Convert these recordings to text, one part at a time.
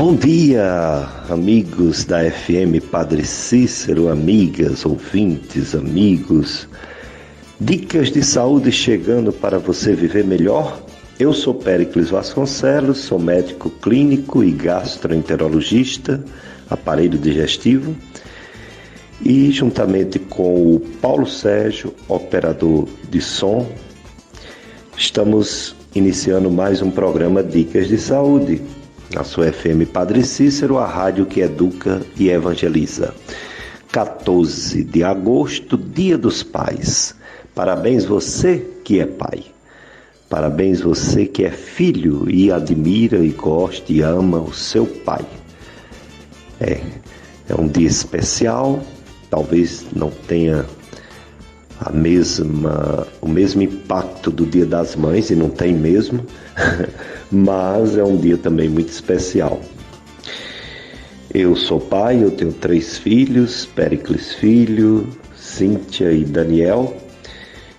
Bom dia, amigos da FM Padre Cícero, amigas, ouvintes, amigos. Dicas de saúde chegando para você viver melhor. Eu sou Péricles Vasconcelos, sou médico clínico e gastroenterologista, aparelho digestivo. E juntamente com o Paulo Sérgio, operador de som, estamos iniciando mais um programa Dicas de Saúde. Na sua FM Padre Cícero, a rádio que educa e evangeliza. 14 de agosto, Dia dos Pais. Parabéns você que é pai. Parabéns você que é filho e admira e gosta e ama o seu pai. É um dia especial, talvez não tenha o mesmo impacto do Dia das Mães, e não tem mesmo, mas é um dia também muito especial. Eu sou pai, eu tenho 3 filhos, Péricles Filho, Cíntia e Daniel.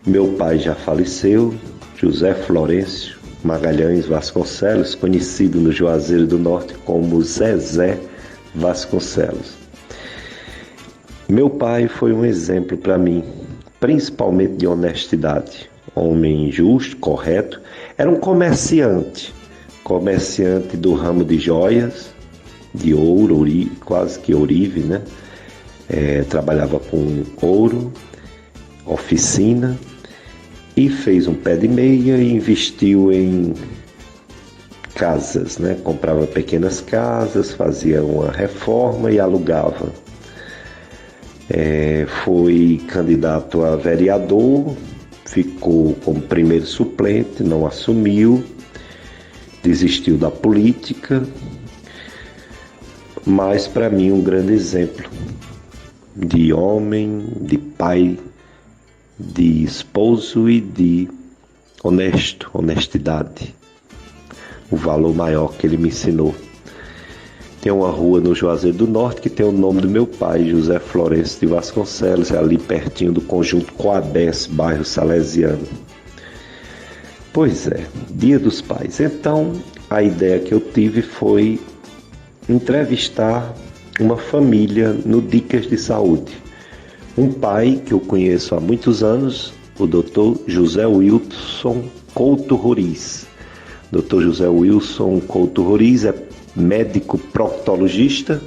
Meu pai já faleceu, José Florencio Magalhães Vasconcelos, conhecido no Juazeiro do Norte como Zezé Vasconcelos. Meu pai foi um exemplo para mim, principalmente de honestidade. Homem justo, correto. Era um comerciante do ramo de joias, de ouro, quase que ourive, né? Trabalhava com ouro, oficina, e fez um pé de meia e investiu em casas, né? Comprava pequenas casas, fazia uma reforma e alugava. Foi candidato a vereador, ficou como primeiro suplente, não assumiu, desistiu da política, mas para mim um grande exemplo de homem, de pai, de esposo e de honestidade, o valor maior que ele me ensinou. Tem uma rua no Juazeiro do Norte que tem o nome do meu pai, José Florencio de Vasconcelos, ali pertinho do Conjunto Coabés, bairro Salesiano. Pois é, Dia dos Pais. Então, a ideia que eu tive foi entrevistar uma família no Dicas de Saúde. Um pai que eu conheço há muitos anos, o Dr. José Wilson Couto Roriz. Dr. José Wilson Couto Roriz é médico proctologista,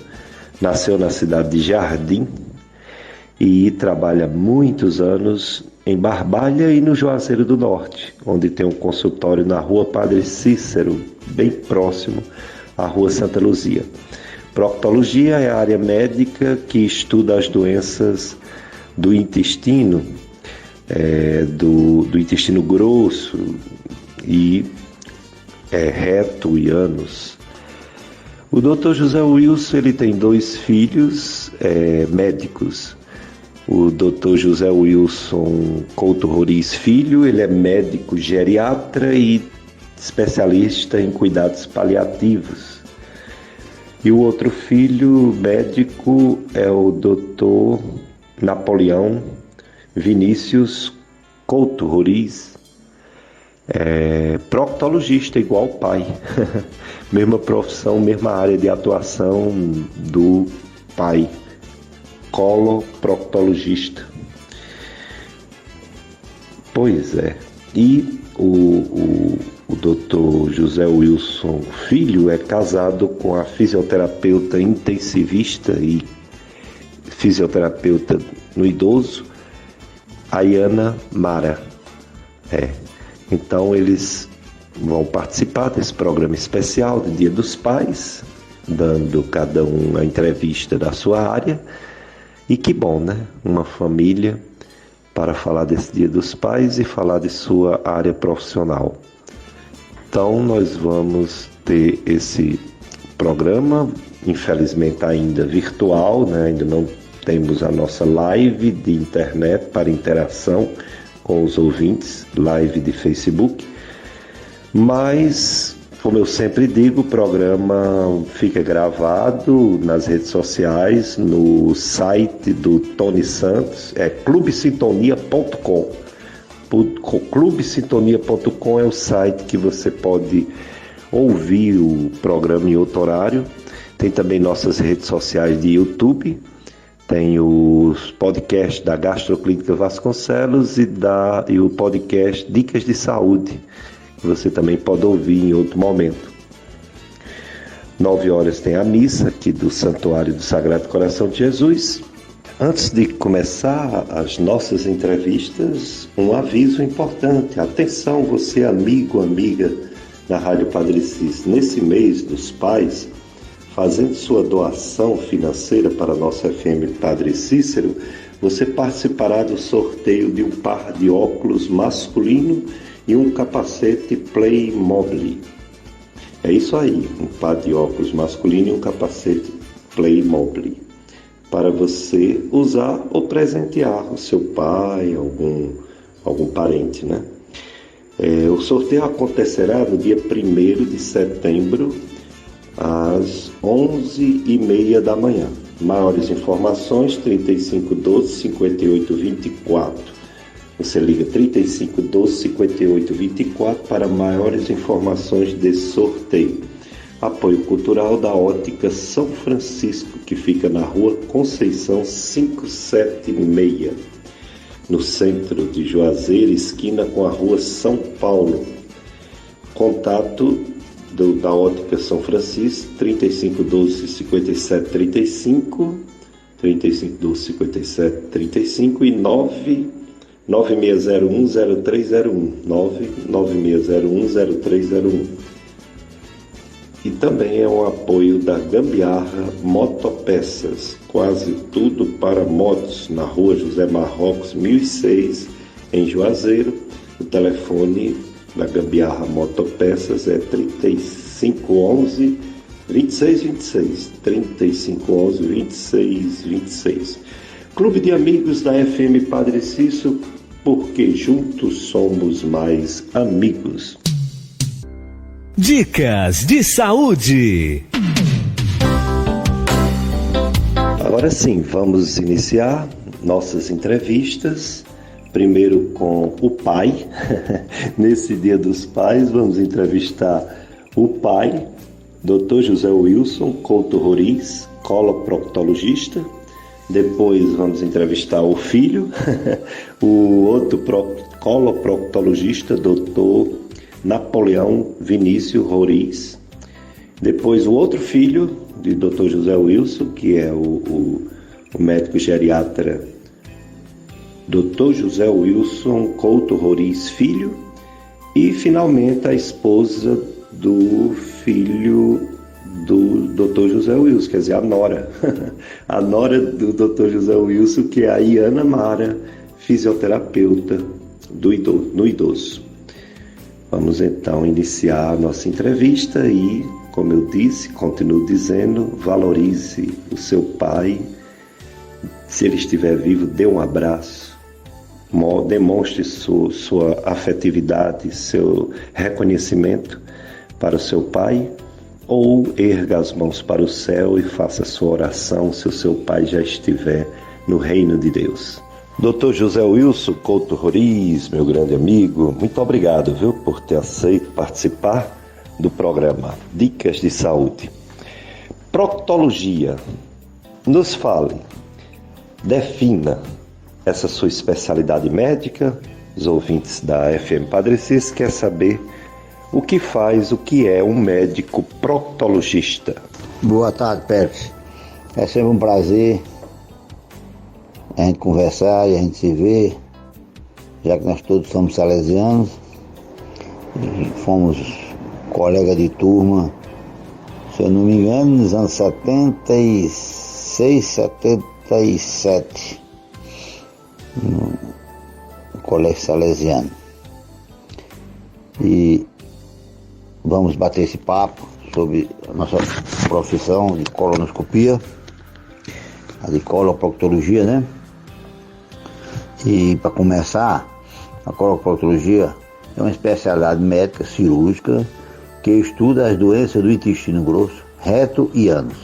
nasceu na cidade de Jardim e trabalha muitos anos em Barbalha e no Juazeiro do Norte, onde tem um consultório na rua Padre Cícero, bem próximo à rua Santa Luzia. Proctologia é a área médica que estuda as doenças do intestino, do intestino grosso e reto e ânus. O Dr. José Wilson, ele tem 2 filhos médicos. O Dr. José Wilson Couto Roriz Filho, ele é médico geriatra e especialista em cuidados paliativos. E o outro filho médico é o Dr. Napoleão Vinícius Couto Roriz, proctologista, igual o pai. Mesma profissão, mesma área de atuação do pai, coloproctologista. Pois é. E o Dr. José Wilson Filho é casado com a fisioterapeuta intensivista e fisioterapeuta no idoso, Ayana Mara. Então eles vão participar desse programa especial do Dia dos Pais, dando cada um a entrevista da sua área. E que bom, né? Uma família para falar desse Dia dos Pais e falar de sua área profissional. Então nós vamos ter esse programa, infelizmente ainda virtual, né? Ainda não temos a nossa live de internet para interação com os ouvintes, live de Facebook, mas, como eu sempre digo, o programa fica gravado nas redes sociais, no site do Tony Santos, clubesintonia.com. Clubesintonia.com é o site que você pode ouvir o programa em outro horário. Tem também nossas redes sociais de YouTube, tem os podcasts da Gastroclínica Vasconcelos e o podcast Dicas de Saúde, que você também pode ouvir em outro momento. 9 horas tem a missa aqui do Santuário do Sagrado Coração de Jesus. Antes de começar as nossas entrevistas, um aviso importante. Atenção, você amigo, amiga da Rádio Padre Cícero. Nesse mês dos pais, fazendo sua doação financeira para a nossa FM Padre Cícero, você participará do sorteio de um par de óculos masculino e um capacete Playmobil. É isso aí, um par de óculos masculino e um capacete Playmobil, para você usar ou presentear o seu pai, algum parente, né? O sorteio acontecerá no dia 1º de setembro, às 11h30 da manhã. Maiores informações, 3512-5824. Você liga 3512-5824 para maiores informações desse sorteio. Apoio cultural da Ótica São Francisco, que fica na Rua Conceição 576, no centro de Juazeiro, esquina com a Rua São Paulo. Contato da Ótica São Francisco, 3512-5735, 3512-5735 e 9601-0301, 99601-0301. E também é um apoio da Gambiarra Motopeças, quase tudo para motos, na Rua José Marrocos, 1006, em Juazeiro. O telefone da Gambiarra Motopeças é 3511-2626, 3511-2626. Clube de Amigos da FM Padre Cícero, porque juntos somos mais amigos. Dicas de saúde. Agora sim, vamos iniciar nossas entrevistas. Primeiro com o pai. Nesse Dia dos Pais, vamos entrevistar o pai, Dr. José Wilson Couto Roriz, coloproctologista. Depois vamos entrevistar o filho, o outro coloproctologista, Dr. Napoleão Vinícius Roriz. Depois o outro filho de Dr. José Wilson, que é o médico geriatra Dr. José Wilson Couto Roriz Filho. E finalmente a esposa do filho do Dr. José Wilson, quer dizer, a nora. A nora do Dr. José Wilson, que é a Iana Mara, fisioterapeuta no idoso. Vamos então iniciar a nossa entrevista e, como eu disse, continuo dizendo, valorize o seu pai. Se ele estiver vivo, dê um abraço, demonstre sua afetividade, seu reconhecimento para o seu pai, ou erga as mãos para o céu e faça sua oração se o seu pai já estiver no reino de Deus. Dr. José Wilson Couto Roriz, meu grande amigo, muito obrigado, viu, por ter aceito participar do programa Dicas de Saúde. Proctologia. Nos fale, defina essa sua especialidade médica. Os ouvintes da FM Padre Cícero querem saber o que é um médico proctologista. Boa tarde, Pérez. É sempre um prazer a gente conversar e a gente se ver, já que nós todos somos salesianos, fomos colegas de turma, se eu não me engano, nos anos 76, 77, no Colégio Salesiano. E vamos bater esse papo sobre a nossa profissão de colonoscopia, a de coloproctologia, né? E para começar, a coloproctologia é uma especialidade médica cirúrgica que estuda as doenças do intestino grosso, reto e ânus.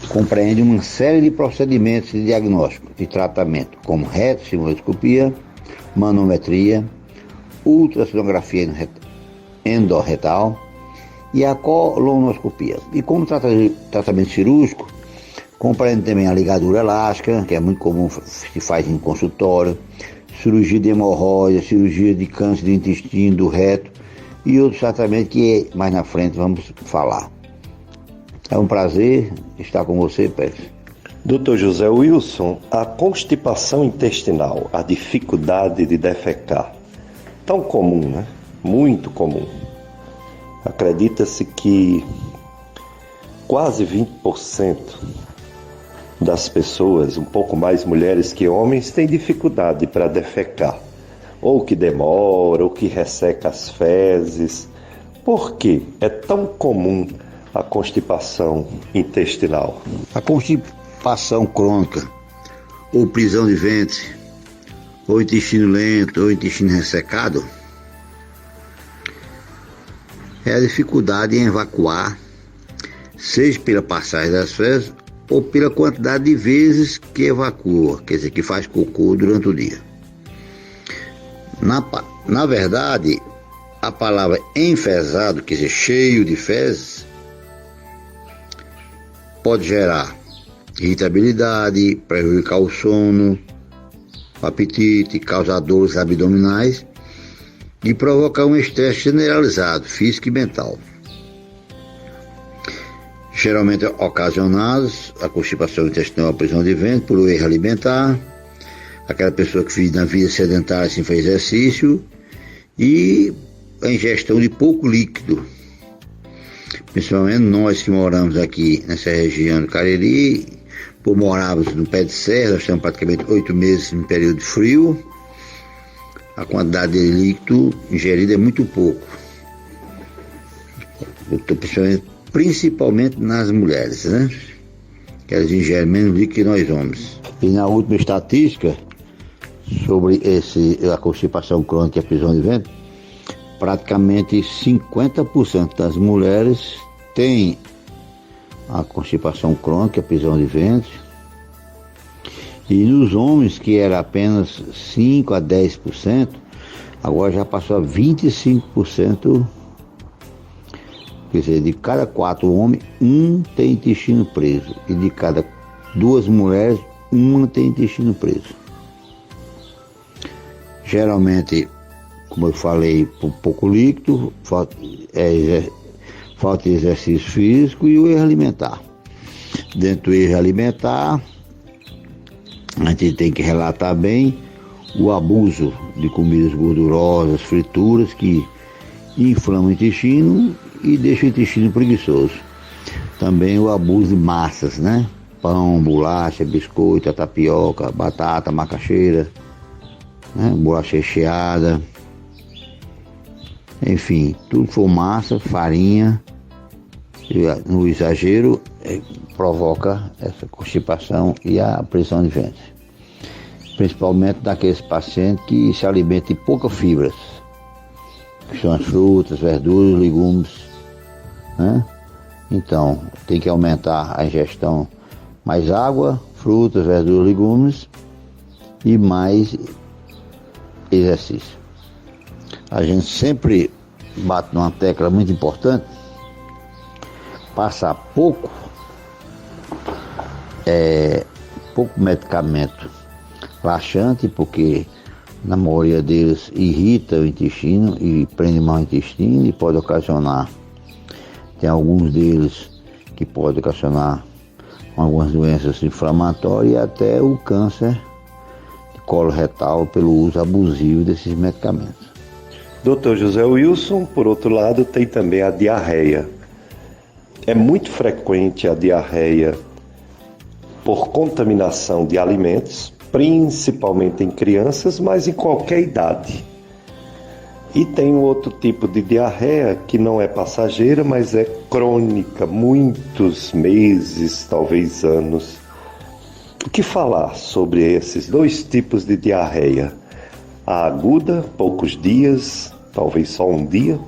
Compreende uma série de procedimentos de diagnóstico e tratamento, como retossimuloscopia, manometria, ultrassonografia endorretal, e a colonoscopia. E como tratamento cirúrgico, compreende também a ligadura elástica, que é muito comum, se faz em consultório, cirurgia de hemorroida, cirurgia de câncer do intestino, do reto e outros tratamentos que mais na frente vamos falar. É um prazer estar com você, Pérez. Dr. José Wilson, a constipação intestinal, a dificuldade de defecar, tão comum, né? Muito comum. Acredita-se que quase 20% das pessoas, um pouco mais mulheres que homens, têm dificuldade para defecar. Ou que demora, ou que resseca as fezes. Por que é tão comum a constipação intestinal? A constipação crônica, ou prisão de ventre, ou intestino lento, ou intestino ressecado, é a dificuldade em evacuar, seja pela passagem das fezes ou pela quantidade de vezes que evacua, quer dizer, que faz cocô durante o dia. Na verdade, a palavra enfesado, quer dizer, cheio de fezes, pode gerar irritabilidade, prejudicar o sono, o apetite, causar dores abdominais e provocar um estresse generalizado, físico e mental. Geralmente ocasionados a constipação intestinal, a prisão de ventre, por erro alimentar, aquela pessoa que vive na vida sedentária sem fazer exercício e a ingestão de pouco líquido. Principalmente nós que moramos aqui nessa região do Cariri, por morarmos no pé de serra, nós estamos praticamente 8 meses em período de frio, a quantidade de líquido ingerido é muito pouco. Principalmente nas mulheres, né? Que elas ingerem menos líquido que nós homens. E na última estatística sobre a constipação crônica e a prisão de ventre, praticamente 50% das mulheres têm a constipação crônica, a prisão de ventre, e nos homens, que era apenas 5 a 10%, agora já passou a 25%. Quer dizer, de cada 4 homens, 1 tem intestino preso. E de cada 2 mulheres, 1 tem intestino preso. Geralmente, como eu falei, por pouco líquido, falta de exercício físico e o erro alimentar. Dentro do erro alimentar, a gente tem que relatar bem o abuso de comidas gordurosas, frituras, que inflamam o intestino e deixa o intestino preguiçoso. Também o abuso de massas, né? Pão, bolacha, biscoito, tapioca, batata, macaxeira, né? Bolacha recheada. Enfim, tudo que for massa, farinha, no exagero, provoca essa constipação e a prisão de ventre. Principalmente daqueles pacientes que se alimentam de poucas fibras, que são as frutas, verduras, legumes, né? Então, tem que aumentar a ingestão, mais água, frutas, verduras, legumes e mais exercício. A gente sempre bate numa tecla muito importante: passar pouco medicamento laxante, porque na maioria deles irrita o intestino e prende mal o intestino e pode ocasionar, tem alguns deles que pode ocasionar algumas doenças inflamatórias e até o câncer de colo retal pelo uso abusivo desses medicamentos. Dr. José Wilson, por outro lado, tem também a diarreia. É muito frequente a diarreia por contaminação de alimentos, principalmente em crianças, mas em qualquer idade. E tem um outro tipo de diarreia que não é passageira, mas é crônica, muitos meses, talvez anos. O que falar sobre esses 2 tipos de diarreia? A aguda, poucos dias, talvez só um dia,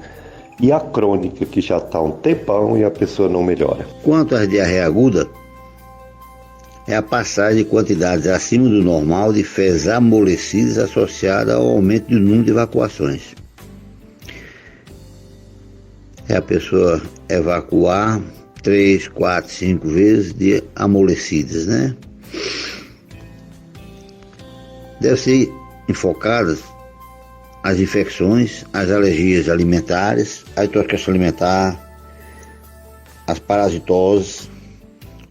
e a crônica, que já está um tempão e a pessoa não melhora. Quanto à diarreia aguda, é a passagem de quantidades acima do normal de fezes amolecidas associada ao aumento do número de evacuações. é a pessoa evacuar 3, 4, 5 vezes de amolecidas, né? Deve ser enfocadas as infecções, as alergias alimentares, a intoxicação alimentar, as parasitoses,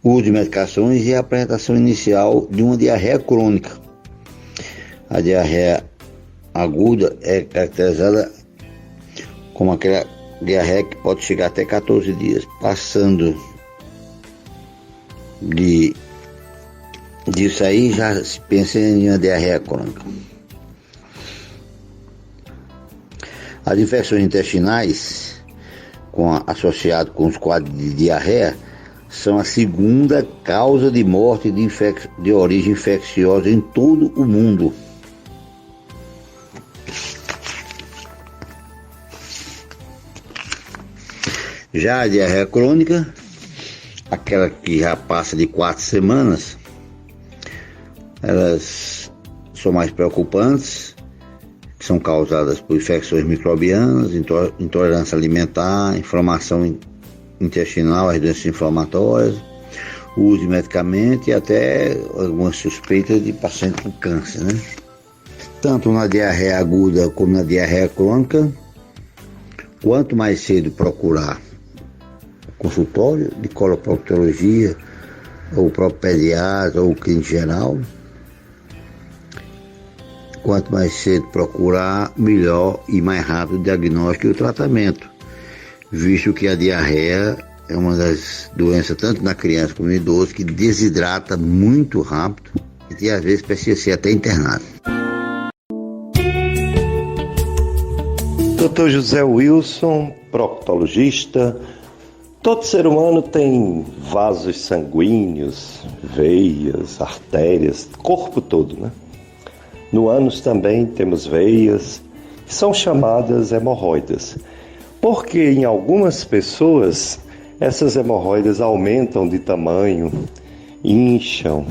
o uso de medicações e a apresentação inicial de uma diarreia crônica. A diarreia aguda é caracterizada como aquela diarreia que pode chegar até 14 dias, passando disso aí já se pensa em uma diarreia crônica. As infecções intestinais, associadas com os quadros de diarreia, são a segunda causa de morte de origem infecciosa em todo o mundo. Já a diarreia crônica, aquela que já passa de 4 semanas, elas são mais preocupantes, que são causadas por infecções microbianas, intolerância alimentar, inflamação intestinal, as doenças inflamatórias, o uso de medicamentos e até algumas suspeitas de pacientes com câncer, né? Tanto na diarreia aguda como na diarreia crônica, quanto mais cedo procurar consultório de coloproctologia, ou o próprio pediatra, ou o clínico geral, quanto mais cedo procurar, melhor e mais rápido o diagnóstico e o tratamento, visto que a diarreia é uma das doenças, tanto na criança como no idoso, que desidrata muito rápido e às vezes precisa ser até internado. Dr. José Wilson, proctologista. Todo ser humano tem vasos sanguíneos, veias, artérias, corpo todo, né? No ânus também temos veias, que são chamadas hemorroidas, porque em algumas pessoas essas hemorroidas aumentam de tamanho, incham,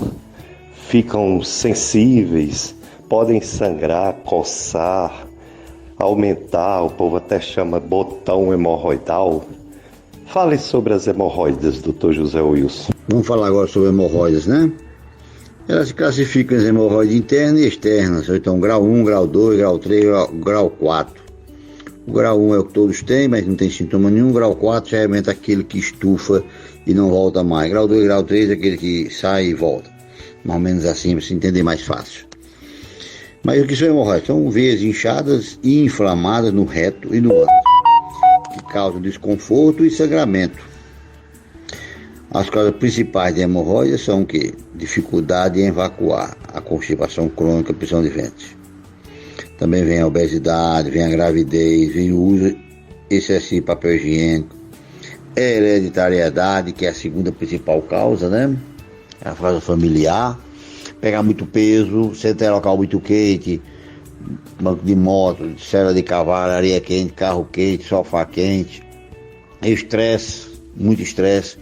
ficam sensíveis, podem sangrar, coçar, aumentar, o povo até chama botão hemorroidal. Fale sobre as hemorroidas, Dr. José Wilson. Vamos falar agora sobre hemorroidas, né? Elas se classificam em hemorroides internas e externas, ou então grau 1, grau 2, grau 3, grau 4. O grau 1 é o que todos têm, mas não tem sintoma nenhum. O grau 4 já é realmente aquele que estufa e não volta mais. Grau 2 e grau 3 é aquele que sai e volta. Mais ou menos assim, para se entender mais fácil. Mas o que são hemorroidas? São veias inchadas e inflamadas no reto e no ânus, que causam desconforto e sangramento. As causas principais de hemorroidas são o quê? Dificuldade em evacuar, a constipação crônica, prisão de ventre. Também vem a obesidade, vem a gravidez, vem o uso excessivo de papel higiênico, hereditariedade, que é a segunda principal causa, né? É a causa familiar, pegar muito peso, sentar em local muito quente, banco de moto, sela de cavalo, areia quente, carro quente, sofá quente, estresse, muito estresse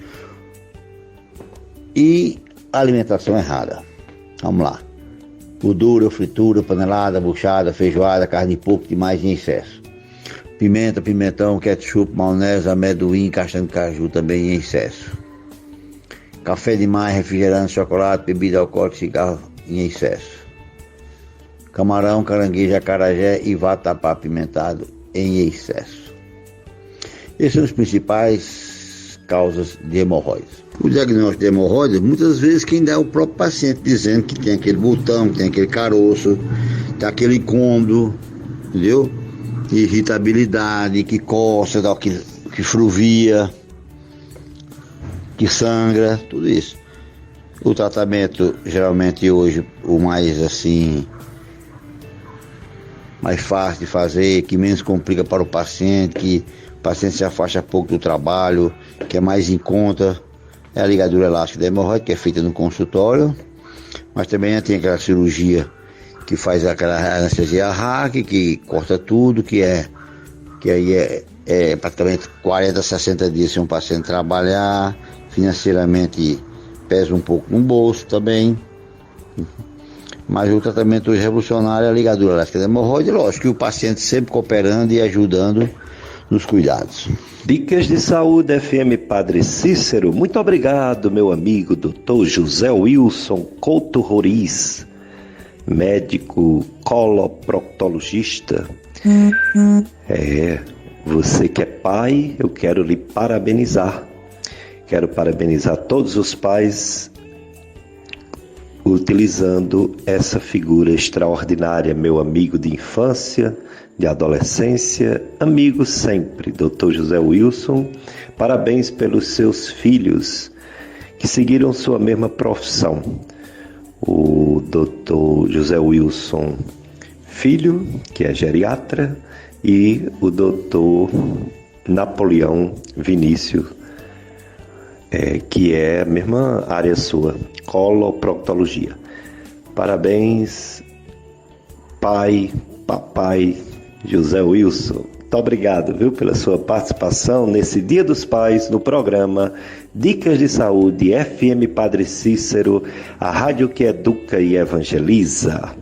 e alimentação errada. Vamos lá. Gordura, fritura, panelada, buchada, feijoada, carne de porco demais em excesso. Pimenta, pimentão, ketchup, maionese, amendoim, castanha de caju também em excesso. Café demais, refrigerante, chocolate, bebida alcoólica, cigarro em excesso. Camarão, caranguejo, acarajé e vatapá apimentado em excesso. Esses são os principais causas de hemorroides. O diagnóstico de hemorroides, muitas vezes quem dá é o próprio paciente, dizendo que tem aquele botão, que tem aquele caroço, tem aquele incômodo, entendeu? Irritabilidade, que coça, que fruvia, que sangra, tudo isso. O tratamento, geralmente hoje, o mais assim, mais fácil de fazer, que menos complica para o paciente, que o paciente se afasta pouco do trabalho, que é mais em conta, é a ligadura elástica da hemorroide, que é feita no consultório, mas também tem aquela cirurgia que faz aquela anestesia RAC, que corta tudo, que aí é praticamente 40, 60 dias sem um paciente trabalhar, financeiramente pesa um pouco no bolso também. Mas o tratamento revolucionário é a ligadura elástica da hemorroide, lógico que o paciente sempre cooperando e ajudando nos cuidados. Dicas de Saúde FM Padre Cícero. Muito obrigado, meu amigo Dr. José Wilson Couto Roriz, médico coloproctologista. Você que é pai, eu quero lhe parabenizar. Quero parabenizar todos os pais utilizando essa figura extraordinária, meu amigo de infância, de adolescência, amigo sempre, Dr. José Wilson. Parabéns pelos seus filhos que seguiram sua mesma profissão. O Dr. José Wilson Filho, que é geriatra, e o Dr. Napoleão Vinícius, que é a mesma área sua, coloproctologia. Parabéns, pai, papai José Wilson. Muito obrigado, viu, pela sua participação nesse Dia dos Pais no programa Dicas de Saúde FM Padre Cícero, a rádio que educa e evangeliza.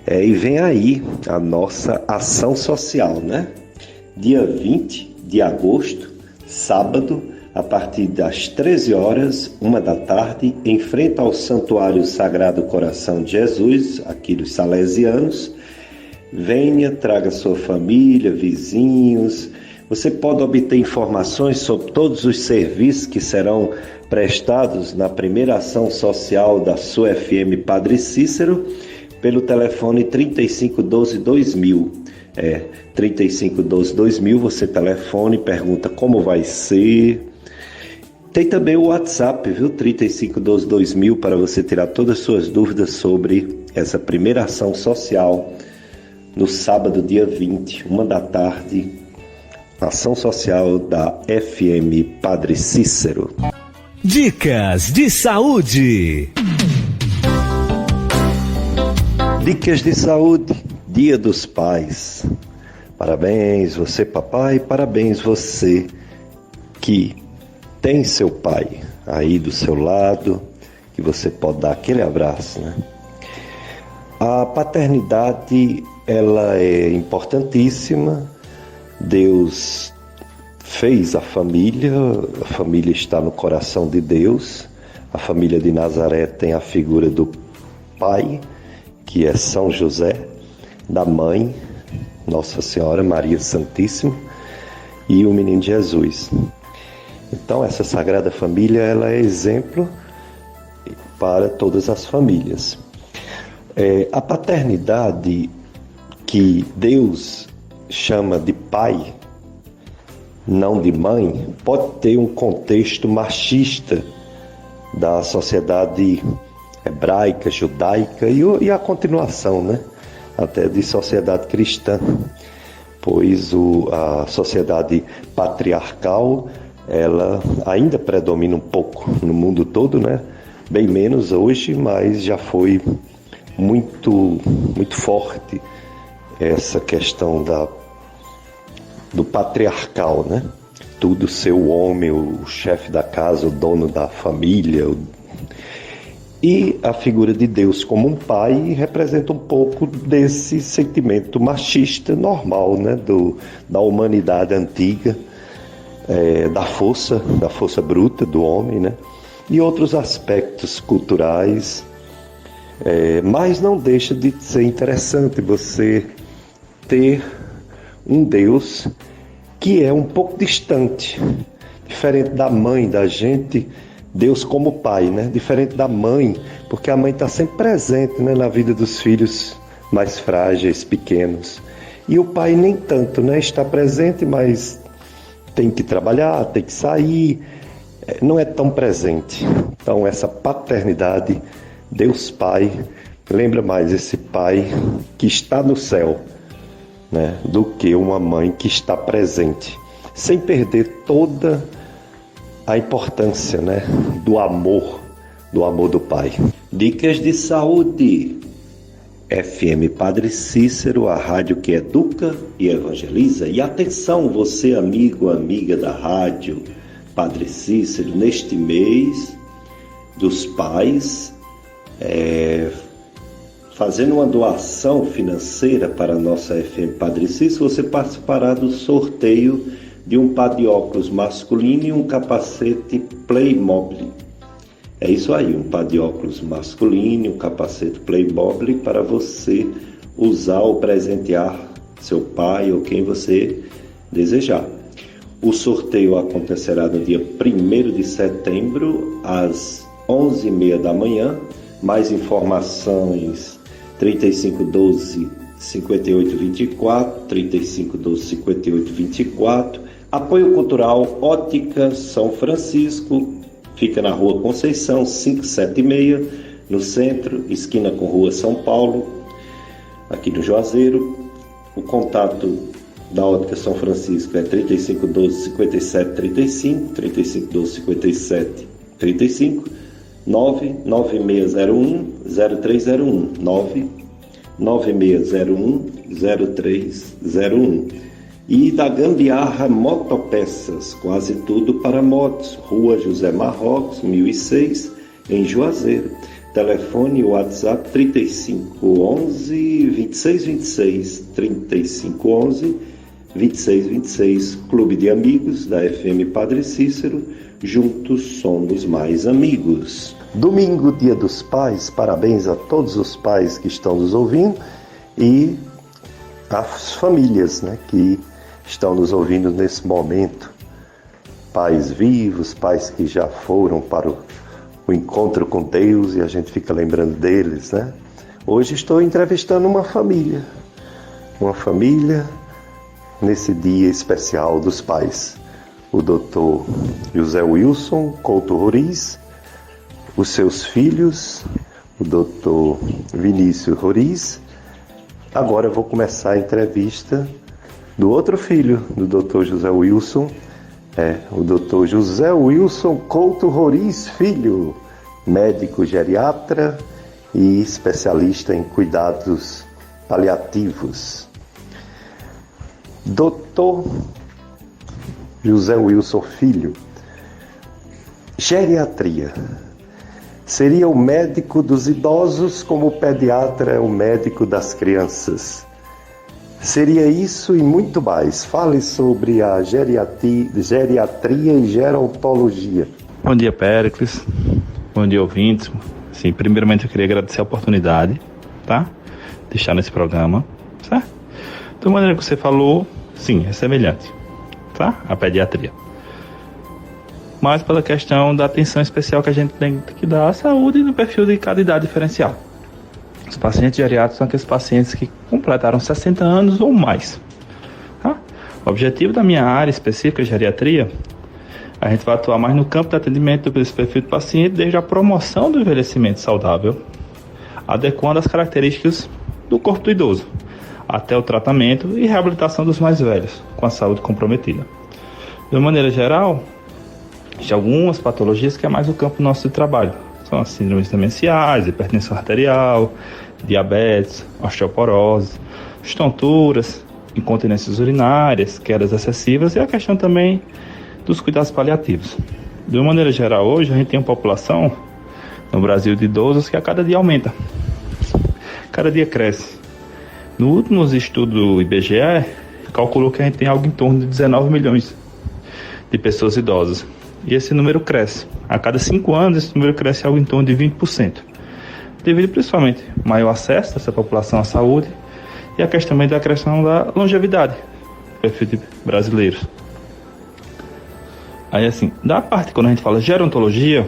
E vem aí a nossa ação social, né? Dia 20 de agosto, sábado, a partir das 13 horas, 13h, em frente ao Santuário Sagrado Coração de Jesus, aqui dos Salesianos. Venha, traga sua família, vizinhos. Você pode obter informações sobre todos os serviços que serão prestados na primeira ação social da sua FM Padre Cícero pelo telefone 3512-2000. 3512-2000, você telefone, pergunta como vai ser. Tem também o WhatsApp, viu? 3512-2000, para você tirar todas as suas dúvidas sobre essa primeira ação social no sábado, dia 20, 13h, ação social da FM Padre Cícero. Dicas de saúde. Dicas de saúde, Dia dos Pais. Parabéns você, papai, parabéns você que tem seu pai aí do seu lado, que você pode dar aquele abraço, né? A paternidade, ela é importantíssima. Deus fez a família está no coração de Deus. A família de Nazaré tem a figura do pai, que é São José, da mãe, Nossa Senhora Maria Santíssima, e o menino Jesus. Então essa Sagrada Família, ela é exemplo para todas as famílias. A paternidade, que Deus chama de pai, não de mãe, pode ter um contexto machista da sociedade hebraica, judaica e a continuação, né? Até de sociedade cristã, pois a sociedade patriarcal, ela ainda predomina um pouco no mundo todo, né? Bem menos hoje, mas já foi muito forte essa questão do patriarcal, né? Tudo ser o homem, o chefe da casa, o dono da família. E a figura de Deus como um pai representa um pouco desse sentimento machista normal, né? Da humanidade antiga, da força bruta do homem, né? E outros aspectos culturais. Mas não deixa de ser interessante você ter um Deus que é um pouco distante, diferente da mãe da gente, Deus como pai, né? Diferente da mãe, porque a mãe está sempre presente, né, na vida dos filhos mais frágeis, pequenos. E o pai nem tanto, né? Está presente, mas tem que trabalhar, tem que sair, não é tão presente. Então essa paternidade, Deus Pai, lembra mais esse pai que está no céu, né, do que uma mãe que está presente, sem perder toda a importância, né, do amor do pai. Dicas de saúde, FM Padre Cícero, a rádio que educa e evangeliza. E atenção, você amigo, amiga da rádio Padre Cícero, neste mês dos pais, fazendo uma doação financeira para a nossa FM Padre Cícero, você participará do sorteio de um par de óculos masculino e um capacete Playmobil. É isso aí, um par de óculos masculino e um capacete Playmobil para você usar ou presentear seu pai ou quem você desejar. O sorteio acontecerá no dia 1º de setembro, às 11h30 da manhã. Mais informações 3512 5824, 3512 5824. Apoio Cultural Ótica São Francisco, fica na Rua Conceição 576, no centro, esquina com Rua São Paulo, aqui no Juazeiro. O contato da Ótica São Francisco é 3512 5735, 3512 5735, 99601 0301, 99601 0301. E da Gambiarra Motopeças, quase tudo para motos, Rua José Marrocos, 1006, em Juazeiro. Telefone WhatsApp 3511 2626, 3511 2626, Clube de Amigos da FM Padre Cícero, juntos somos mais amigos. Domingo, Dia dos Pais, parabéns a todos os pais que estão nos ouvindo e às famílias, que estão nos ouvindo nesse momento. Pais vivos, pais que já foram para o encontro com Deus e a gente fica lembrando deles, Hoje estou entrevistando uma família nesse dia especial dos pais. O Dr. José Wilson Couto Roriz, os seus filhos, o Dr. Vinícius Roriz. Agora eu vou começar a entrevista do outro filho do Dr. José Wilson, o Dr. José Wilson Couto Roriz Filho, médico geriatra e especialista em cuidados paliativos. Dr. José Wilson Filho, geriatria. Seria o médico dos idosos como o pediatra é o médico das crianças. Seria isso e muito mais. Fale sobre a geriatria e gerontologia. Bom dia, Péricles. Bom dia, ouvintes. Sim, primeiramente eu queria agradecer a oportunidade, de estar nesse programa, certo? Da maneira que você falou, sim, é semelhante, à pediatria. Mas pela questão da atenção especial que a gente tem que dar à saúde e no perfil de cada idade diferencial. Os pacientes geriátricos são aqueles pacientes que completaram 60 anos ou mais. O objetivo da minha área específica, geriatria, a gente vai atuar mais no campo de atendimento desse perfil de paciente, desde a promoção do envelhecimento saudável, adequando as características do corpo do idoso, até o tratamento e reabilitação dos mais velhos, com a saúde comprometida. De uma maneira geral, existem algumas patologias que é mais o campo nosso de trabalho. São as síndromes demenciais, hipertensão arterial, diabetes, osteoporose, tonturas, incontinências urinárias, quedas excessivas e a questão também dos cuidados paliativos. De uma maneira geral, hoje a gente tem uma população no Brasil de idosos que a cada dia aumenta. Cada dia cresce. No último estudo do IBGE, calculou que a gente tem algo em torno de 19 milhões de pessoas idosas. E esse número cresce. A cada 5 anos, esse número cresce algo em torno de 20%. Devido principalmente ao maior acesso dessa população à saúde e a questão também da questão da longevidade do perfil de brasileiros. Aí assim, da parte quando a gente fala gerontologia,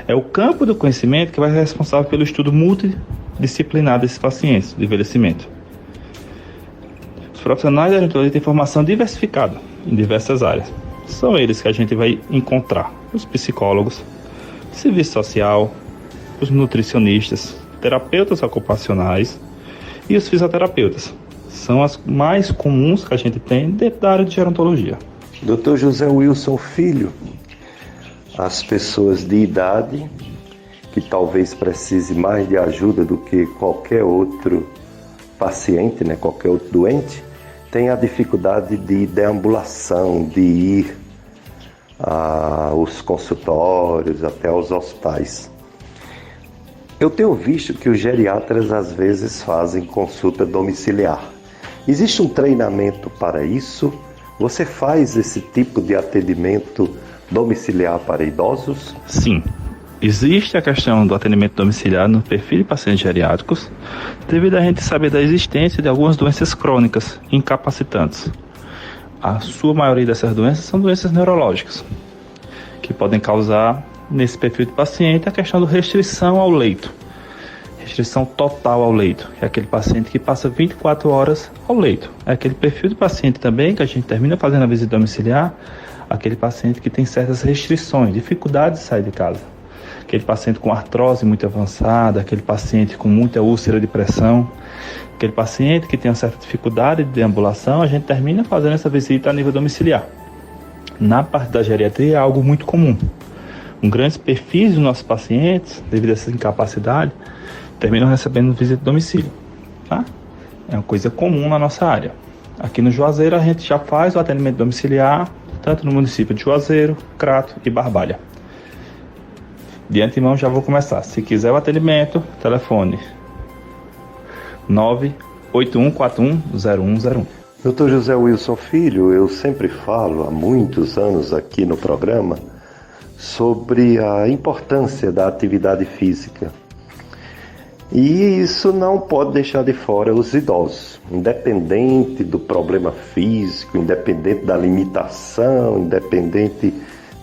é o campo do conhecimento que vai ser responsável pelo estudo multidisciplinar desses pacientes de envelhecimento. Os profissionais da gerontologia têm formação diversificada em diversas áreas. São eles que a gente vai encontrar: os psicólogos, serviço social, os nutricionistas, terapeutas ocupacionais e os fisioterapeutas. São as mais comuns que a gente tem dentro da área de gerontologia. Dr. José Wilson Filho, as pessoas de idade que talvez precise mais de ajuda do que qualquer outro paciente, qualquer outro doente, tem a dificuldade de deambulação, de ir aos consultórios, até aos hospitais. Eu tenho visto que os geriatras às vezes fazem consulta domiciliar. Existe um treinamento para isso? Você faz esse tipo de atendimento domiciliar para idosos? Sim, existe a questão do atendimento domiciliar no perfil de pacientes geriátricos, devido a gente saber da existência de algumas doenças crônicas incapacitantes. A sua maioria dessas doenças são doenças neurológicas, que podem causar, nesse perfil de paciente, a questão da restrição ao leito. Restrição total ao leito, é aquele paciente que passa 24 horas ao leito. É aquele perfil de paciente também que a gente termina fazendo a visita domiciliar, aquele paciente que tem certas restrições, dificuldade de sair de casa. Aquele paciente com artrose muito avançada, aquele paciente com muita úlcera de pressão, aquele paciente que tem uma certa dificuldade de deambulação, a gente termina fazendo essa visita a nível domiciliar. Na parte da geriatria é algo muito comum. Um grande perfil dos nossos pacientes, devido a essa incapacidade, terminam recebendo visita a domicílio. Tá? É uma coisa comum na nossa área. Aqui no Juazeiro a gente já faz o atendimento domiciliar, tanto no município de Juazeiro, Crato e Barbalha. De antemão já vou começar. Se quiser o atendimento, telefone 981410101. Dr. José Wilson Filho, eu sempre falo há muitos anos aqui no programa sobre a importância da atividade física. E isso não pode deixar de fora os idosos, independente do problema físico, independente da limitação, independente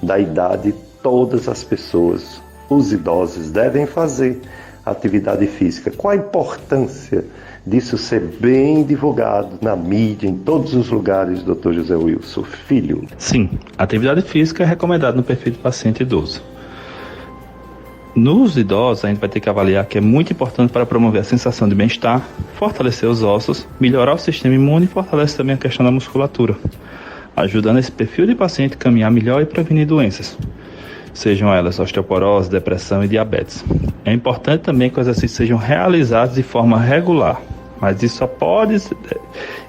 da idade, todas as pessoas, os idosos, devem fazer atividade física. Qual a importância disso ser bem divulgado na mídia, em todos os lugares, Dr. José Wilson Filho? Sim, a atividade física é recomendada no perfil de paciente idoso. Nos idosos, a gente vai ter que avaliar que é muito importante para promover a sensação de bem-estar, fortalecer os ossos, melhorar o sistema imune e fortalece também a questão da musculatura, ajudando esse perfil de paciente a caminhar melhor e prevenir doenças, sejam elas osteoporose, depressão e diabetes. É importante também que os exercícios sejam realizados de forma regular, mas isso só pode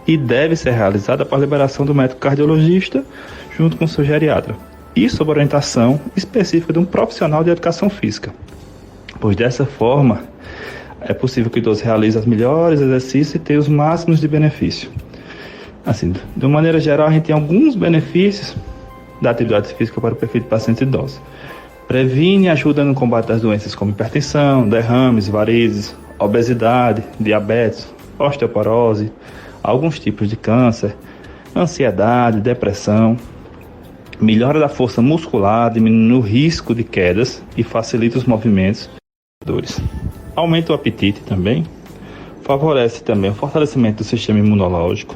e deve ser realizado após a liberação do médico cardiologista junto com o seu geriatra. E sob orientação específica de um profissional de educação física, pois dessa forma é possível que o idoso realize os melhores exercícios e tenha os máximos de benefício. Assim, de uma maneira geral, a gente tem alguns benefícios da atividade física para o perfil de paciente idoso. Previne e ajuda no combate das doenças como hipertensão, derrames, varizes, obesidade, diabetes, osteoporose, alguns tipos de câncer, ansiedade, depressão. Melhora da força muscular, diminui o risco de quedas e facilita os movimentos. Aumenta o apetite também, favorece também o fortalecimento do sistema imunológico,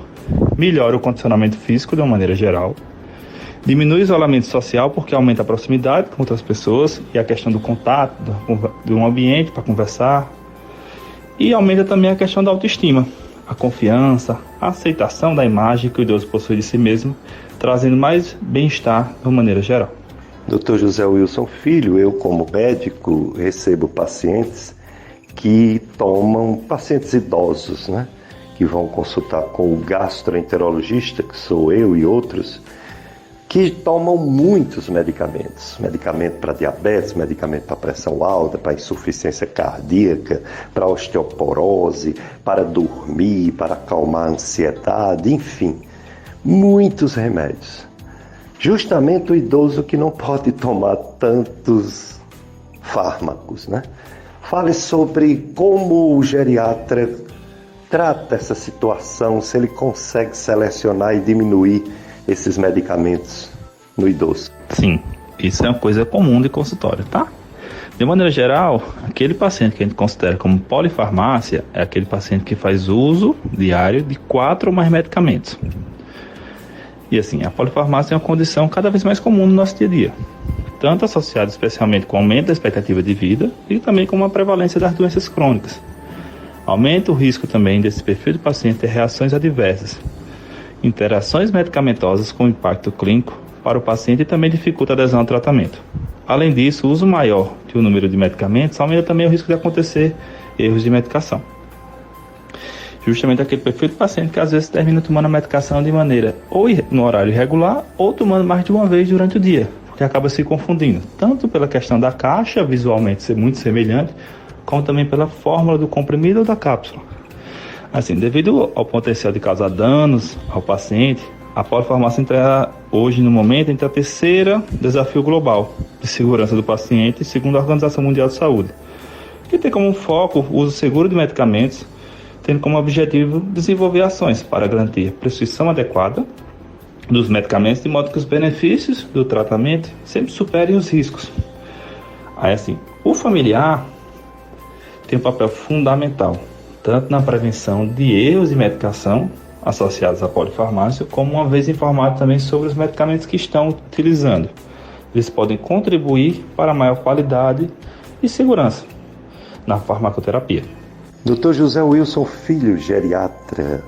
melhora o condicionamento físico de uma maneira geral, diminui o isolamento social porque aumenta a proximidade com outras pessoas e a questão do contato, de um ambiente para conversar, e aumenta também a questão da autoestima, a confiança, a aceitação da imagem que o idoso possui de si mesmo, trazendo mais bem-estar de uma maneira geral. Dr. José Wilson Filho, eu como médico recebo pacientes pacientes idosos, né, que vão consultar com o gastroenterologista, que sou eu e outros, que tomam muitos medicamentos. Medicamento para diabetes, medicamento para pressão alta, para insuficiência cardíaca, para osteoporose, para dormir, para acalmar a ansiedade, enfim, muitos remédios. Justamente o idoso que não pode tomar tantos fármacos, né? Fale sobre como o geriatra trata essa situação, se ele consegue selecionar e diminuir esses medicamentos no idoso. Sim, isso é uma coisa comum de consultório, tá? De maneira geral, aquele paciente que a gente considera como polifarmácia é aquele paciente que faz uso diário de 4 ou mais medicamentos. E assim, a polifarmácia é uma condição cada vez mais comum no nosso dia a dia, tanto associada especialmente com o aumento da expectativa de vida e também com a prevalência das doenças crônicas. Aumenta o risco também desse perfil de paciente ter reações adversas, interações medicamentosas com impacto clínico para o paciente e também dificulta a adesão ao tratamento. Além disso, o uso maior de um número de medicamentos aumenta também o risco de acontecer erros de medicação. Justamente aquele perfil de paciente que às vezes termina tomando a medicação de maneira ou no horário irregular ou tomando mais de uma vez durante o dia, porque acaba se confundindo, tanto pela questão da caixa visualmente ser muito semelhante, como também pela fórmula do comprimido ou da cápsula. Assim, devido ao potencial de causar danos ao paciente, a polifarmácia entra hoje, no momento, entre a terceira desafio global de segurança do paciente, segundo a Organização Mundial de Saúde, que tem como foco o uso seguro de medicamentos, tendo como objetivo desenvolver ações para garantir a prescrição adequada dos medicamentos, de modo que os benefícios do tratamento sempre superem os riscos. Aí, assim, o familiar tem um papel fundamental, tanto na prevenção de erros de medicação associados à polifarmácia, como uma vez informado também sobre os medicamentos que estão utilizando. Eles podem contribuir para a maior qualidade e segurança na farmacoterapia. Dr. José Wilson Filho, geriatra,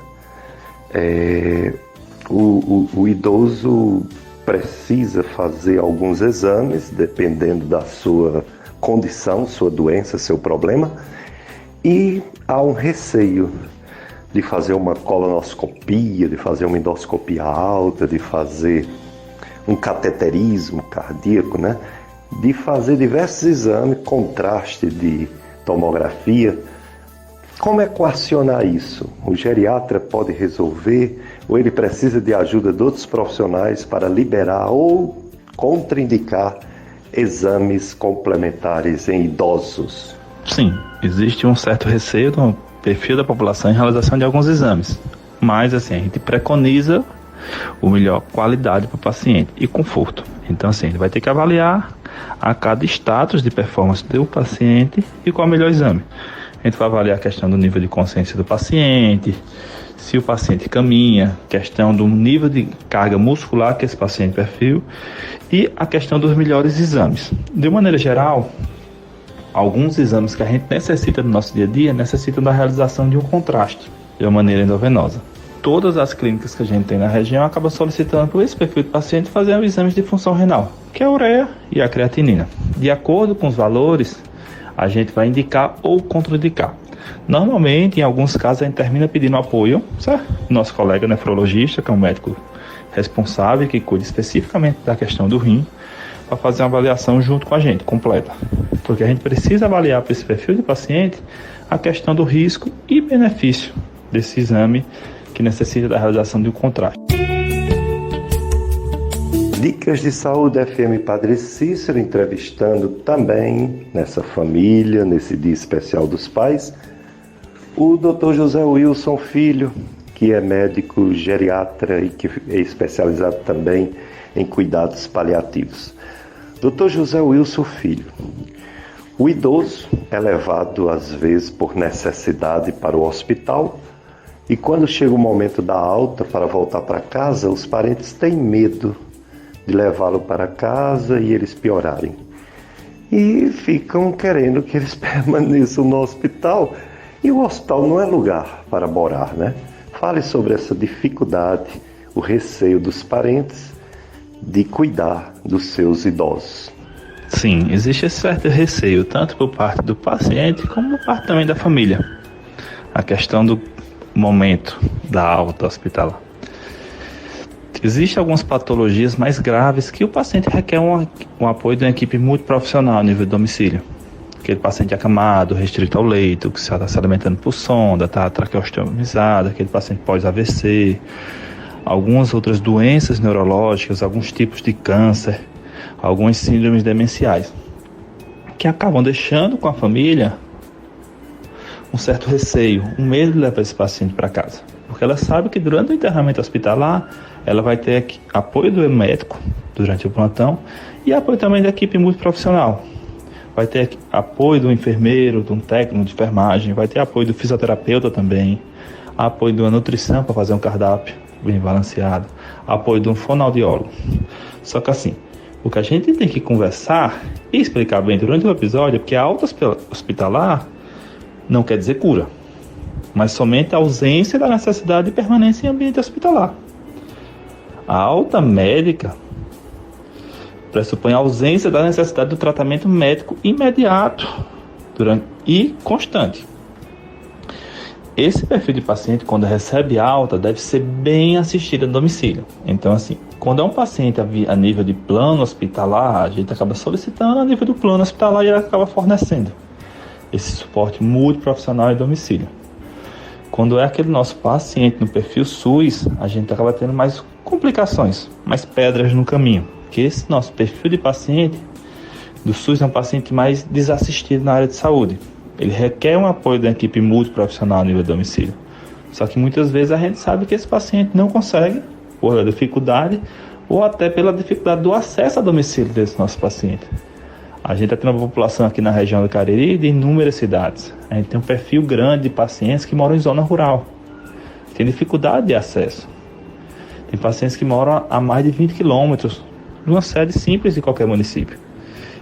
o idoso precisa fazer alguns exames, dependendo da sua condição, sua doença, seu problema, e há um receio de fazer uma colonoscopia, de fazer uma endoscopia alta, de fazer um cateterismo cardíaco, né? De fazer diversos exames, contraste de tomografia. Como equacionar isso? O geriatra pode resolver ou ele precisa de ajuda de outros profissionais para liberar ou contraindicar exames complementares em idosos? Sim, existe um certo receio do perfil da população em realização de alguns exames, mas assim, a gente preconiza o melhor qualidade para o paciente e conforto. Então assim, ele vai ter que avaliar a cada status de performance do paciente e qual é o melhor exame. A gente vai avaliar a questão do nível de consciência do paciente, se o paciente caminha, questão do nível de carga muscular que esse paciente perfil e a questão dos melhores exames. De maneira geral, alguns exames que a gente necessita no nosso dia a dia necessitam da realização de um contraste de uma maneira endovenosa. Todas as clínicas que a gente tem na região acabam solicitando para esse perfil de paciente fazer exames de função renal, que é a ureia e a creatinina. De acordo com os valores, a gente vai indicar ou contraindicar. Normalmente, em alguns casos, a gente termina pedindo apoio, certo? Nosso colega nefrologista, que é um médico responsável, que cuida especificamente da questão do rim, para fazer uma avaliação junto com a gente, completa. Porque a gente precisa avaliar para esse perfil de paciente a questão do risco e benefício desse exame que necessita da realização de um contraste. Dicas de Saúde FM Padre Cícero, entrevistando também nessa família, nesse dia especial dos pais, o Dr. José Wilson Filho, que é médico geriatra e que é especializado também em cuidados paliativos. Dr. José Wilson Filho, o idoso é levado às vezes por necessidade para o hospital e quando chega o momento da alta para voltar para casa, os parentes têm medo de levá-lo para casa e eles piorarem. E ficam querendo que eles permaneçam no hospital. E o hospital não é lugar para morar, né? Fale sobre essa dificuldade, o receio dos parentes de cuidar dos seus idosos. Sim, existe esse certo receio, tanto por parte do paciente como por parte também da família. A questão do momento da alta hospitalar. Existem algumas patologias mais graves que o paciente requer um apoio de uma equipe multiprofissional a nível de domicílio. Aquele paciente acamado, restrito ao leito, que está se alimentando por sonda, está traqueostomizado, aquele paciente pós-AVC, algumas outras doenças neurológicas, alguns tipos de câncer, algumas síndromes demenciais, que acabam deixando com a família um certo receio, um medo de levar esse paciente para casa. Porque ela sabe que durante o internamento hospitalar, ela vai ter apoio do médico durante o plantão e apoio também da equipe multiprofissional. Vai ter apoio do enfermeiro, de um técnico de enfermagem, vai ter apoio do fisioterapeuta também, apoio de uma nutrição para fazer um cardápio bem balanceado, apoio de um fonoaudiólogo. Só que assim, o que a gente tem que conversar e explicar bem durante o episódio é que a alta hospitalar não quer dizer cura, mas somente a ausência da necessidade de permanência em ambiente hospitalar. A alta médica pressupõe a ausência da necessidade do tratamento médico imediato e constante. Esse perfil de paciente, quando recebe alta, deve ser bem assistido no domicílio. Então, assim, quando é um paciente a nível de plano hospitalar, a gente acaba solicitando a nível do plano hospitalar e ele acaba fornecendo. esse suporte multiprofissional em domicílio. Quando é aquele nosso paciente no perfil SUS, a gente acaba tendo mais complicações, mais pedras no caminho, porque esse nosso perfil de paciente do SUS é um paciente mais desassistido na área de saúde. Ele requer um apoio da equipe multiprofissional a nível de domicílio. Só que muitas vezes a gente sabe que esse paciente não consegue, por dificuldade, ou até pela dificuldade do acesso a domicílio desse nosso paciente. A gente está tendo uma população aqui na região do Cariri de inúmeras cidades. A gente tem um perfil grande de pacientes que moram em zona rural. Tem dificuldade de acesso. Tem pacientes que moram a mais de 20 quilômetros de uma sede simples de qualquer município.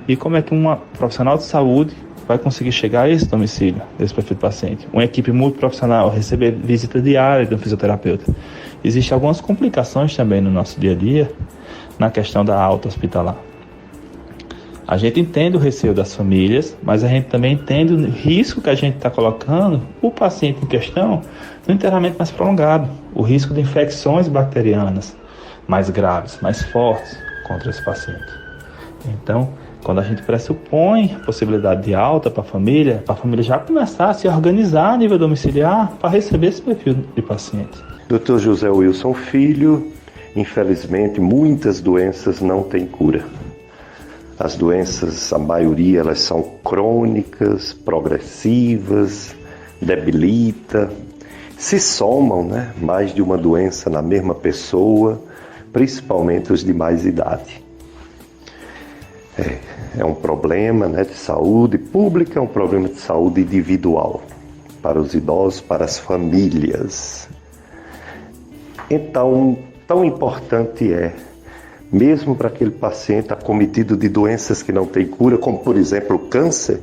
E como é que uma profissional de saúde vai conseguir chegar a esse domicílio, desse perfil de paciente? Uma equipe multiprofissional, receber visita diária de um fisioterapeuta. Existem algumas complicações também no nosso dia a dia na questão da alta hospitalar. A gente entende o receio das famílias, mas a gente também entende o risco que a gente está colocando o paciente em questão no internamento mais prolongado, o risco de infecções bacterianas mais graves, mais fortes contra esse paciente. Então, quando a gente pressupõe a possibilidade de alta para a família já começar a se organizar a nível domiciliar para receber esse perfil de paciente. Dr. José Wilson Filho, infelizmente, muitas doenças não têm cura. As doenças, a maioria, elas são crônicas, progressivas, debilita, se somam, mais de uma doença na mesma pessoa, principalmente os de mais idade. É um problema de saúde pública, é um problema de saúde individual, para os idosos, para as famílias. Então, tão importante mesmo para aquele paciente acometido de doenças que não têm cura, como por exemplo o câncer,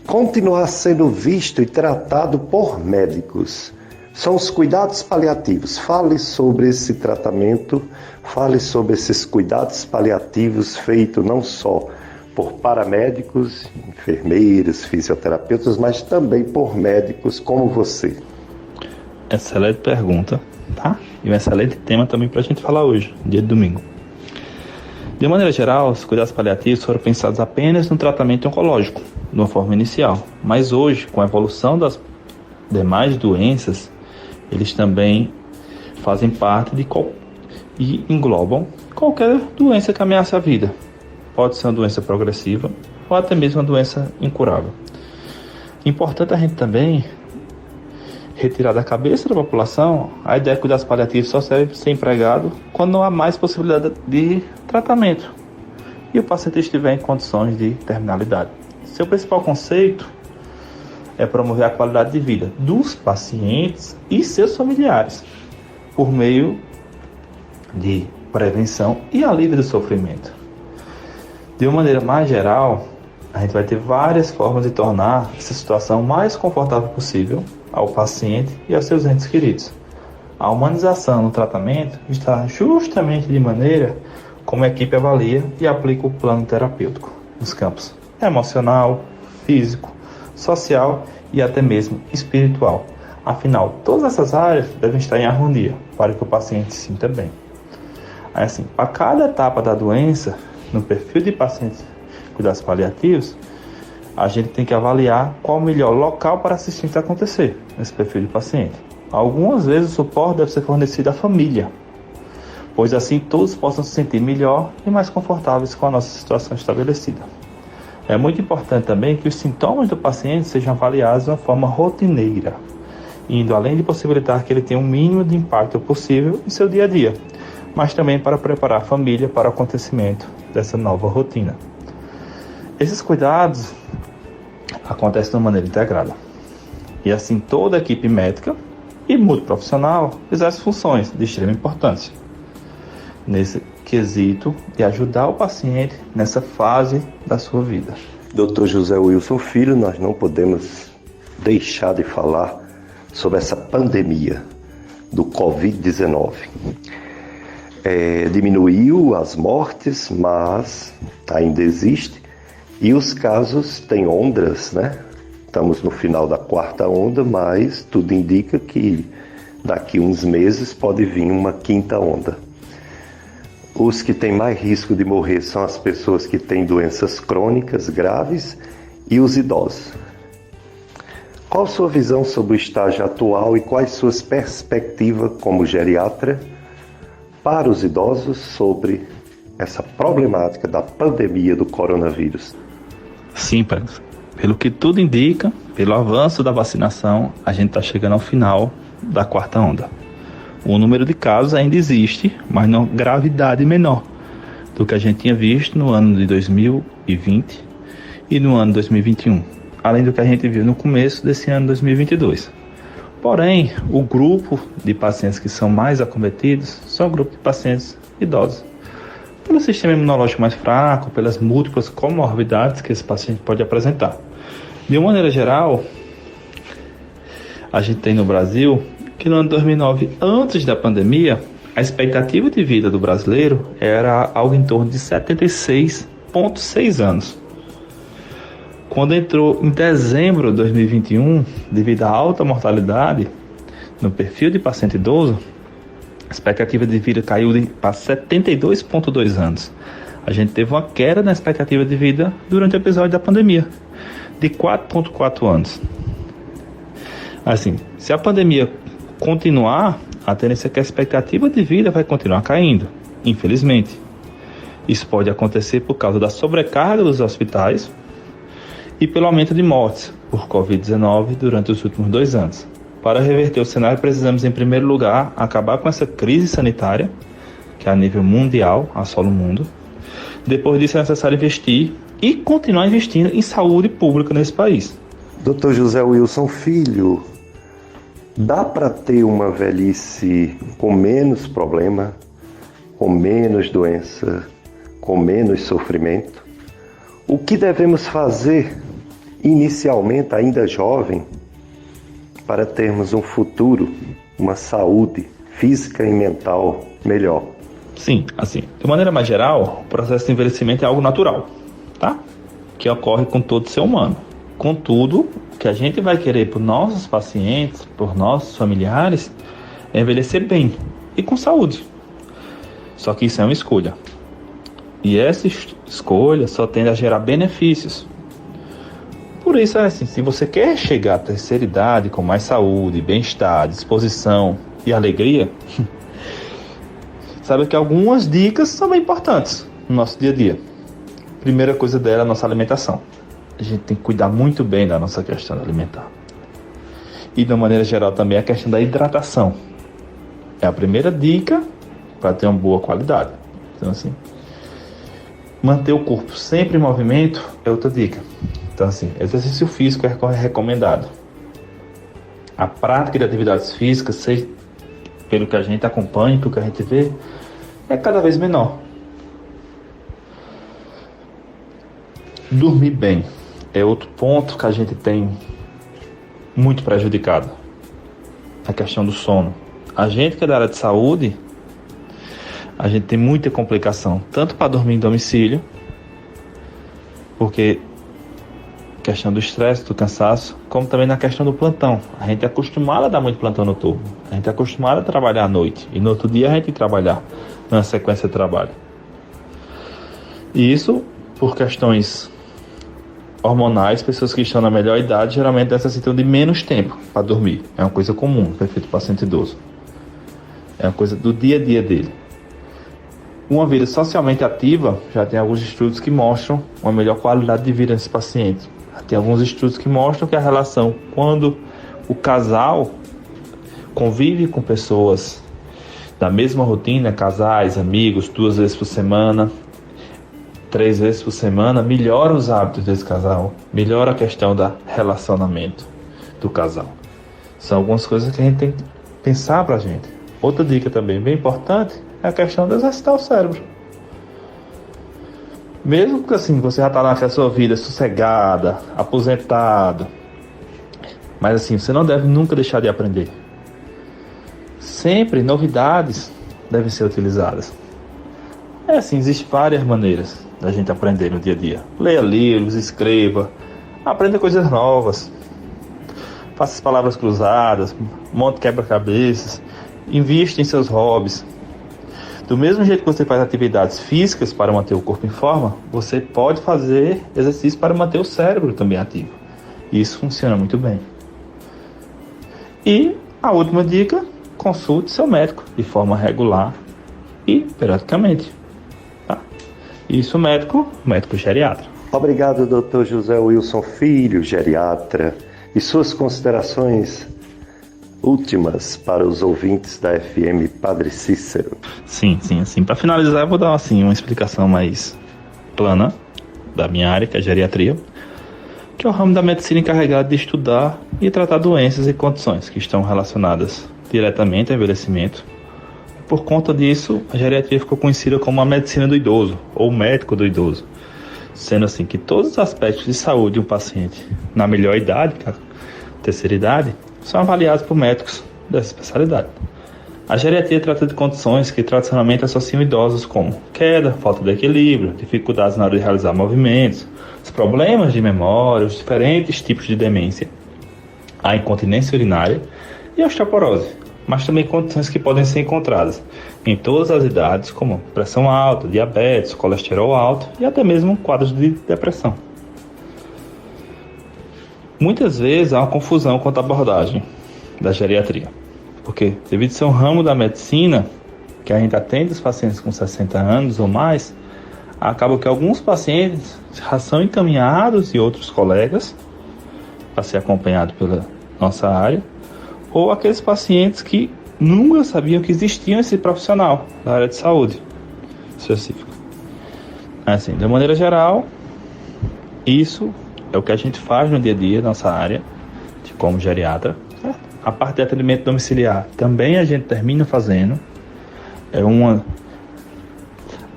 continuar sendo visto e tratado por médicos. São os cuidados paliativos. Fale sobre esse tratamento, fale sobre esses cuidados paliativos feitos não só por paramédicos, enfermeiros, fisioterapeutas, mas também por médicos como você. Excelente pergunta, tá? E um excelente tema também para a gente falar hoje, dia de domingo. De maneira geral, os cuidados paliativos foram pensados apenas no tratamento oncológico, de uma forma inicial. Mas hoje, com a evolução das demais doenças, eles também fazem parte e englobam qualquer doença que ameaça a vida. Pode ser uma doença progressiva ou até mesmo uma doença incurável. Importante a gente também retirar da cabeça da população a ideia que cuidados paliativos só serve ser empregado quando não há mais possibilidade de tratamento e o paciente estiver em condições de terminalidade. Seu principal conceito é promover a qualidade de vida dos pacientes e seus familiares por meio de prevenção e alívio do sofrimento. De uma maneira mais geral, a gente vai ter várias formas de tornar essa situação mais confortável possível ao paciente e aos seus entes queridos. A humanização no tratamento está justamente de maneira como a equipe avalia e aplica o plano terapêutico nos campos emocional, físico, social e até mesmo espiritual. Afinal, todas essas áreas devem estar em harmonia para que o paciente se sinta bem. Assim, para cada etapa da doença, no perfil de pacientes cuidados paliativos, a gente tem que avaliar qual o melhor local para assistência acontecer nesse perfil de paciente. Algumas vezes o suporte deve ser fornecido à família, pois assim todos possam se sentir melhor e mais confortáveis com a nossa situação estabelecida. É muito importante também que os sintomas do paciente sejam avaliados de uma forma rotineira, indo além de possibilitar que ele tenha o mínimo de impacto possível em seu dia a dia, mas também para preparar a família para o acontecimento dessa nova rotina. Esses cuidados acontecem de uma maneira integrada. E assim toda a equipe médica e multiprofissional exerce funções de extrema importância nesse quesito de ajudar o paciente nessa fase da sua vida. Dr. José Wilson Filho, nós não podemos deixar de falar sobre essa pandemia do Covid-19. Diminuiu as mortes, mas ainda existe. E os casos têm ondas, Estamos no final da 4ª onda, mas tudo indica que daqui uns meses pode vir uma 5ª onda. Os que têm mais risco de morrer são as pessoas que têm doenças crônicas graves e os idosos. Qual sua visão sobre o estágio atual e quais suas perspectivas como geriatra para os idosos sobre essa problemática da pandemia do coronavírus? Sim, pelo que tudo indica, pelo avanço da vacinação, a gente está chegando ao final da quarta onda. O número de casos ainda existe, mas na gravidade menor do que a gente tinha visto no ano de 2020 e no ano de 2021, além do que a gente viu no começo desse ano de 2022. Porém, o grupo de pacientes que são mais acometidos são o grupo de pacientes idosos. Pelo sistema imunológico mais fraco, pelas múltiplas comorbidades que esse paciente pode apresentar. De uma maneira geral, a gente tem no Brasil que no ano de 2009, antes da pandemia, a expectativa de vida do brasileiro era algo em torno de 76,6 anos. Quando entrou em dezembro de 2021, devido à alta mortalidade no perfil de paciente idoso, a expectativa de vida caiu para 72,2 anos. A gente teve uma queda na expectativa de vida durante o episódio da pandemia, de 4,4 anos. Assim, se a pandemia continuar, a tendência é que a expectativa de vida vai continuar caindo, infelizmente. Isso pode acontecer por causa da sobrecarga dos hospitais e pelo aumento de mortes por Covid-19 durante os últimos 2 anos. Para reverter o cenário, precisamos, em primeiro lugar, acabar com essa crise sanitária, que é a nível mundial, assola o mundo. Depois disso, é necessário investir e continuar investindo em saúde pública nesse país. Dr. José Wilson Filho, dá para ter uma velhice com menos problema, com menos doença, com menos sofrimento? O que devemos fazer, inicialmente ainda jovem, para termos um futuro, uma saúde física e mental melhor? Sim, assim, de maneira mais geral, o processo de envelhecimento é algo natural, tá? Que ocorre com todo ser humano. Contudo, o que a gente vai querer para os nossos pacientes, por nossos familiares, é envelhecer bem e com saúde. Só que isso é uma escolha. E essa escolha só tende a gerar benefícios. Por isso, é assim, se você quer chegar à terceira idade com mais saúde, bem-estar, disposição e alegria, sabe que algumas dicas são bem importantes no nosso dia a dia. Primeira coisa dela é a nossa alimentação. A gente tem que cuidar muito bem da nossa questão alimentar. E, de uma maneira geral, também a questão da hidratação. É a primeira dica para ter uma boa qualidade. Então, assim, manter o corpo sempre em movimento é outra dica. Então, assim, exercício físico é recomendado. A prática de atividades físicas, seja pelo que a gente acompanha, pelo que a gente vê, é cada vez menor. Dormir bem é outro ponto que a gente tem muito prejudicado. A questão do sono. A gente que é da área de saúde, a gente tem muita complicação, tanto para dormir em domicílio, porque questão do estresse, do cansaço, como também na questão do plantão. A gente é acostumado a dar muito plantão noturno. A gente é acostumado a trabalhar à noite. E no outro dia a gente trabalhar na sequência de trabalho. E isso por questões hormonais. Pessoas que estão na melhor idade geralmente necessitam de menos tempo para dormir. É uma coisa comum no perfil do paciente idoso. É uma coisa do dia a dia dele. Uma vida socialmente ativa, já tem alguns estudos que mostram uma melhor qualidade de vida nesse paciente. Tem alguns estudos que mostram que a relação, quando o casal convive com pessoas da mesma rotina, casais, amigos, 2 vezes por semana, 3 vezes por semana, melhora os hábitos desse casal, melhora a questão do relacionamento do casal. São algumas coisas que a gente tem que pensar pra gente. Outra dica também bem importante é a questão de exercitar o cérebro. Mesmo que assim, você já está na sua vida sossegada, aposentado, mas assim, você não deve nunca deixar de aprender. Sempre novidades devem ser utilizadas. É assim, existem várias maneiras da gente aprender no dia a dia. Leia livros, escreva, aprenda coisas novas, faça as palavras cruzadas, monte quebra-cabeças, invista em seus hobbies. Do mesmo jeito que você faz atividades físicas para manter o corpo em forma, você pode fazer exercício para manter o cérebro também ativo. E isso funciona muito bem. E a última dica, consulte seu médico de forma regular e periodicamente. Tá? Isso médico geriatra. Obrigado, Dr. José Wilson Filho, geriatra. E suas considerações últimas para os ouvintes da FM Padre Cícero? Sim. Para finalizar, eu vou dar uma explicação mais plana da minha área, que é a geriatria, que é o ramo da medicina encarregado de estudar e tratar doenças e condições que estão relacionadas diretamente ao envelhecimento. Por conta disso, a geriatria ficou conhecida como a medicina do idoso, ou médico do idoso, sendo assim que todos os aspectos de saúde de um paciente na melhor idade, que é a terceira idade, são avaliados por médicos dessa especialidade. A geriatria trata de condições que tradicionalmente associam idosos como queda, falta de equilíbrio, dificuldades na hora de realizar movimentos, os problemas de memória, os diferentes tipos de demência, a incontinência urinária e a osteoporose, mas também condições que podem ser encontradas em todas as idades, como pressão alta, diabetes, colesterol alto e até mesmo quadros de depressão. Muitas vezes há uma confusão quanto à abordagem da geriatria, porque devido a ser um ramo da medicina que a gente atende os pacientes com 60 anos ou mais, acaba que alguns pacientes já são encaminhados e outros colegas para ser acompanhado pela nossa área, ou aqueles pacientes que nunca sabiam que existia esse profissional da área de saúde específica. Assim, de maneira geral, isso é o que a gente faz no dia a dia, nossa área, de como geriatra. A parte de atendimento domiciliar também a gente termina fazendo. É uma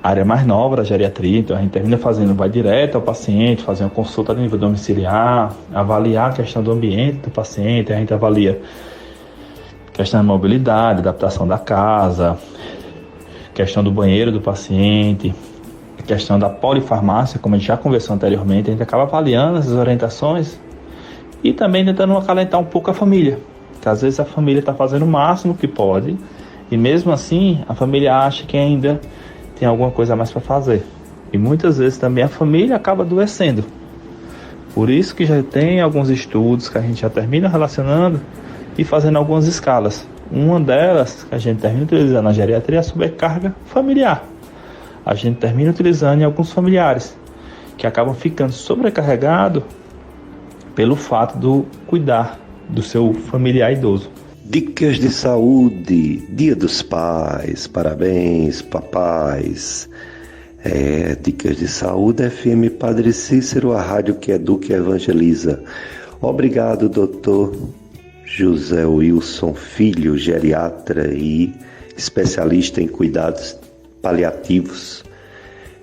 área mais nova da geriatria, então a gente termina fazendo, vai direto ao paciente, fazer uma consulta a nível domiciliar, avaliar a questão do ambiente do paciente, a gente avalia a questão da mobilidade, adaptação da casa, questão do banheiro do paciente, a questão da polifarmácia, como a gente já conversou anteriormente, a gente acaba avaliando essas orientações e também tentando acalentar um pouco a família, que às vezes a família está fazendo o máximo que pode e mesmo assim a família acha que ainda tem alguma coisa a mais para fazer. E muitas vezes também a família acaba adoecendo. Por isso que já tem alguns estudos que a gente já termina relacionando e fazendo algumas escalas. Uma delas que a gente termina utilizando na geriatria é a sobrecarga familiar. A gente termina utilizando em alguns familiares que acabam ficando sobrecarregados pelo fato de cuidar do seu familiar idoso. Dicas de saúde, Dia dos Pais, parabéns papais. Dicas de saúde, FM Padre Cícero, a rádio que educa e evangeliza. Obrigado, doutor José Wilson Filho, geriatra e especialista em cuidados paliativos,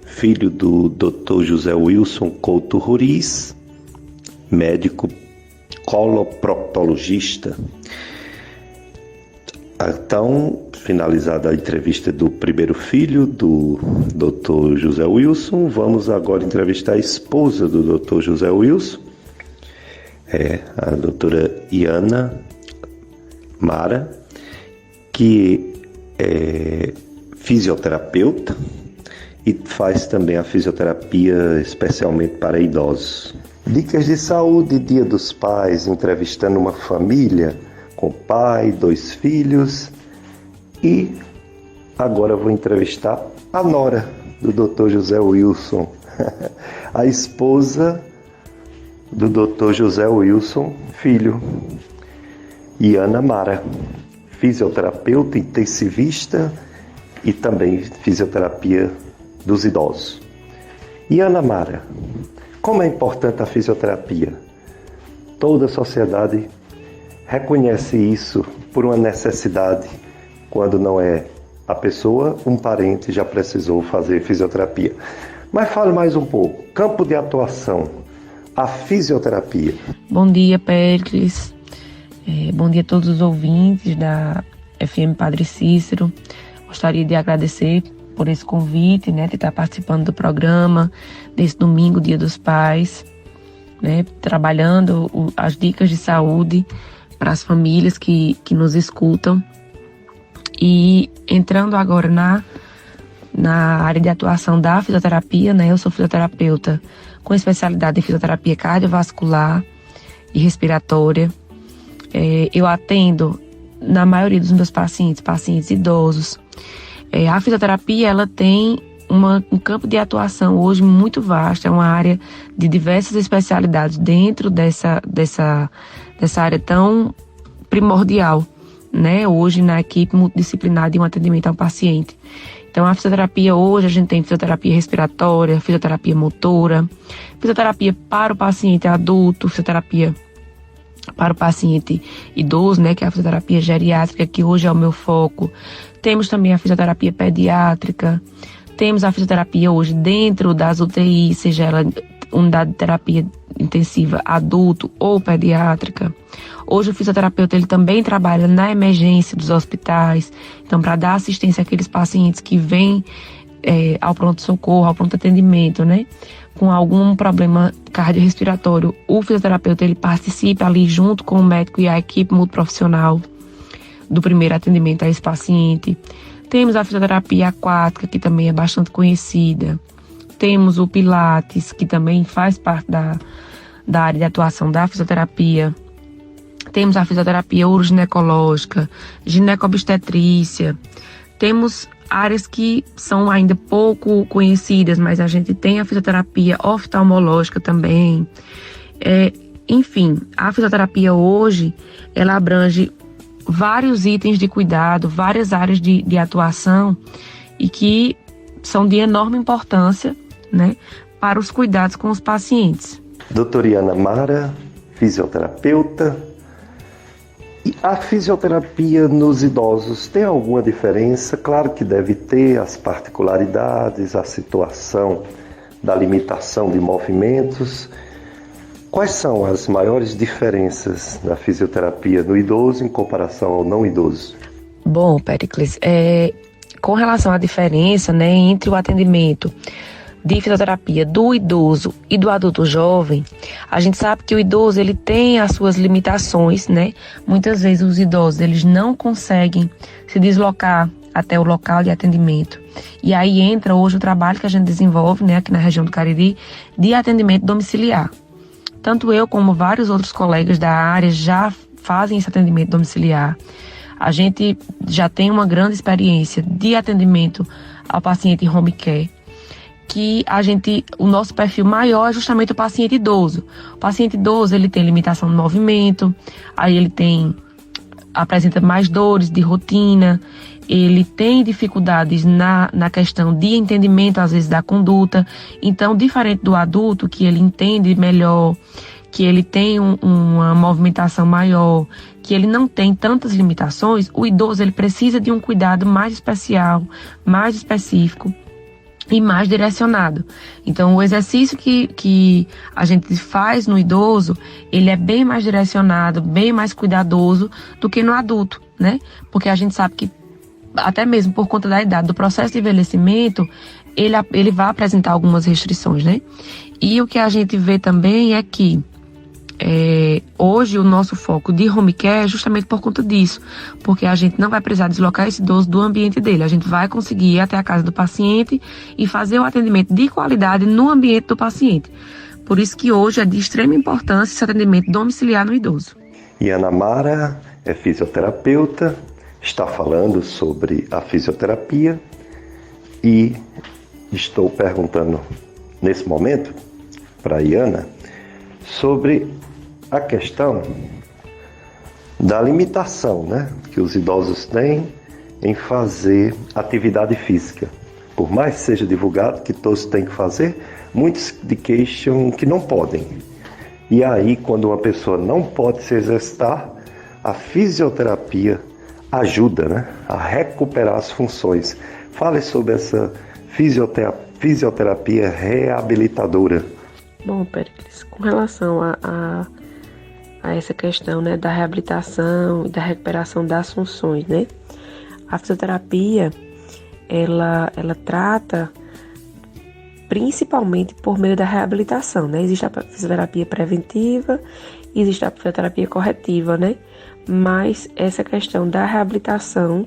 filho do Dr. José Wilson Couto Roriz, médico coloproctologista. Então, finalizada a entrevista do primeiro filho do Dr. José Wilson, vamos agora entrevistar a esposa do Dr. José Wilson, a doutora Iana Mara, que é fisioterapeuta e faz também a fisioterapia especialmente para idosos. Dicas de saúde, Dia dos Pais, entrevistando uma família com pai, 2 filhos, e agora vou entrevistar a nora do Dr. José Wilson, a esposa do Dr. José Wilson Filho, Iana Mara, fisioterapeuta intensivista e também fisioterapia dos idosos. Iana Mara, como é importante a fisioterapia? Toda a sociedade reconhece isso por uma necessidade, quando não é a pessoa, um parente já precisou fazer fisioterapia. Mas fale mais um pouco, campo de atuação, a fisioterapia. Bom dia, Péricles. Bom dia a todos os ouvintes da FM Padre Cícero. Gostaria de agradecer por esse convite, de estar participando do programa, desse domingo, Dia dos Pais, trabalhando as dicas de saúde para as famílias que nos escutam. E entrando agora na área de atuação da fisioterapia, eu sou fisioterapeuta com especialidade em fisioterapia cardiovascular e respiratória. eu atendo, na maioria dos meus pacientes idosos. A fisioterapia, ela tem um campo de atuação hoje muito vasto, é uma área de diversas especialidades dentro dessa área tão primordial, né? Hoje na equipe multidisciplinar de um atendimento ao paciente. Então a fisioterapia hoje, a gente tem fisioterapia respiratória, fisioterapia motora, fisioterapia para o paciente adulto, fisioterapia para o paciente idoso, né? Que é a fisioterapia geriátrica, que hoje é o meu foco. Temos também a fisioterapia pediátrica. Temos a fisioterapia hoje dentro das UTIs, seja ela unidade de terapia intensiva adulto ou pediátrica. Hoje o fisioterapeuta ele também trabalha na emergência dos hospitais, então para dar assistência àqueles pacientes que vêm ao pronto-socorro, ao pronto-atendimento, né? Com algum problema cardiorrespiratório, o fisioterapeuta ele participa ali junto com o médico e a equipe multiprofissional do primeiro atendimento a esse paciente. Temos a fisioterapia aquática, que também é bastante conhecida. Temos o Pilates, que também faz parte da área de atuação da fisioterapia. Temos a fisioterapia uroginecológica, ginecobstetrícia. Temos áreas que são ainda pouco conhecidas, mas a gente tem a fisioterapia oftalmológica também. Enfim, a fisioterapia hoje, ela abrange vários itens de cuidado, várias áreas de atuação e que são de enorme importância, né, para os cuidados com os pacientes. Doutora Iana Mara, fisioterapeuta. E a fisioterapia nos idosos tem alguma diferença? Claro que deve ter as particularidades, a situação da limitação de movimentos. Quais são as maiores diferenças da fisioterapia no idoso em comparação ao não idoso? Bom, Pericles, com relação à diferença, né, entre o atendimento de fisioterapia do idoso e do adulto jovem, a gente sabe que o idoso ele tem as suas limitações, né? Muitas vezes os idosos eles não conseguem se deslocar até o local de atendimento. E aí entra hoje o trabalho que a gente desenvolve, né, aqui na região do Cariri, de atendimento domiciliar. Tanto eu como vários outros colegas da área já fazem esse atendimento domiciliar. A gente já tem uma grande experiência de atendimento ao paciente home care, que o nosso perfil maior é justamente o paciente idoso. O paciente idoso, ele tem limitação de movimento, aí ele apresenta mais dores de rotina, ele tem dificuldades na questão de entendimento, às vezes, da conduta. Então, diferente do adulto, que ele entende melhor, que ele tem uma movimentação maior, que ele não tem tantas limitações, o idoso ele precisa de um cuidado mais especial, mais específico e mais direcionado. Então, o exercício que a gente faz no idoso, ele é bem mais direcionado, bem mais cuidadoso do que no adulto, né? Porque a gente sabe que, até mesmo por conta da idade, do processo de envelhecimento, ele vai apresentar algumas restrições, né? E o que a gente vê também é que hoje o nosso foco de home care é justamente por conta disso, porque a gente não vai precisar deslocar esse idoso do ambiente dele, a gente vai conseguir ir até a casa do paciente e fazer o atendimento de qualidade no ambiente do paciente. Por isso que hoje é de extrema importância esse atendimento domiciliar no idoso. Iana Mara é fisioterapeuta, está falando sobre a fisioterapia e estou perguntando nesse momento para a Iana sobre a questão da limitação, né, que os idosos têm em fazer atividade física. Por mais que seja divulgado que todos têm que fazer, muitos de queixam que não podem. E aí, quando uma pessoa não pode se exercitar, a fisioterapia ajuda, né, a recuperar as funções. Fale sobre essa fisioterapia reabilitadora. Bom, Pericles, com relação a essa questão, né, da reabilitação e da recuperação das funções, né? A fisioterapia, ela trata principalmente por meio da reabilitação, né? Existe a fisioterapia preventiva e existe a fisioterapia corretiva, né? Mas essa questão da reabilitação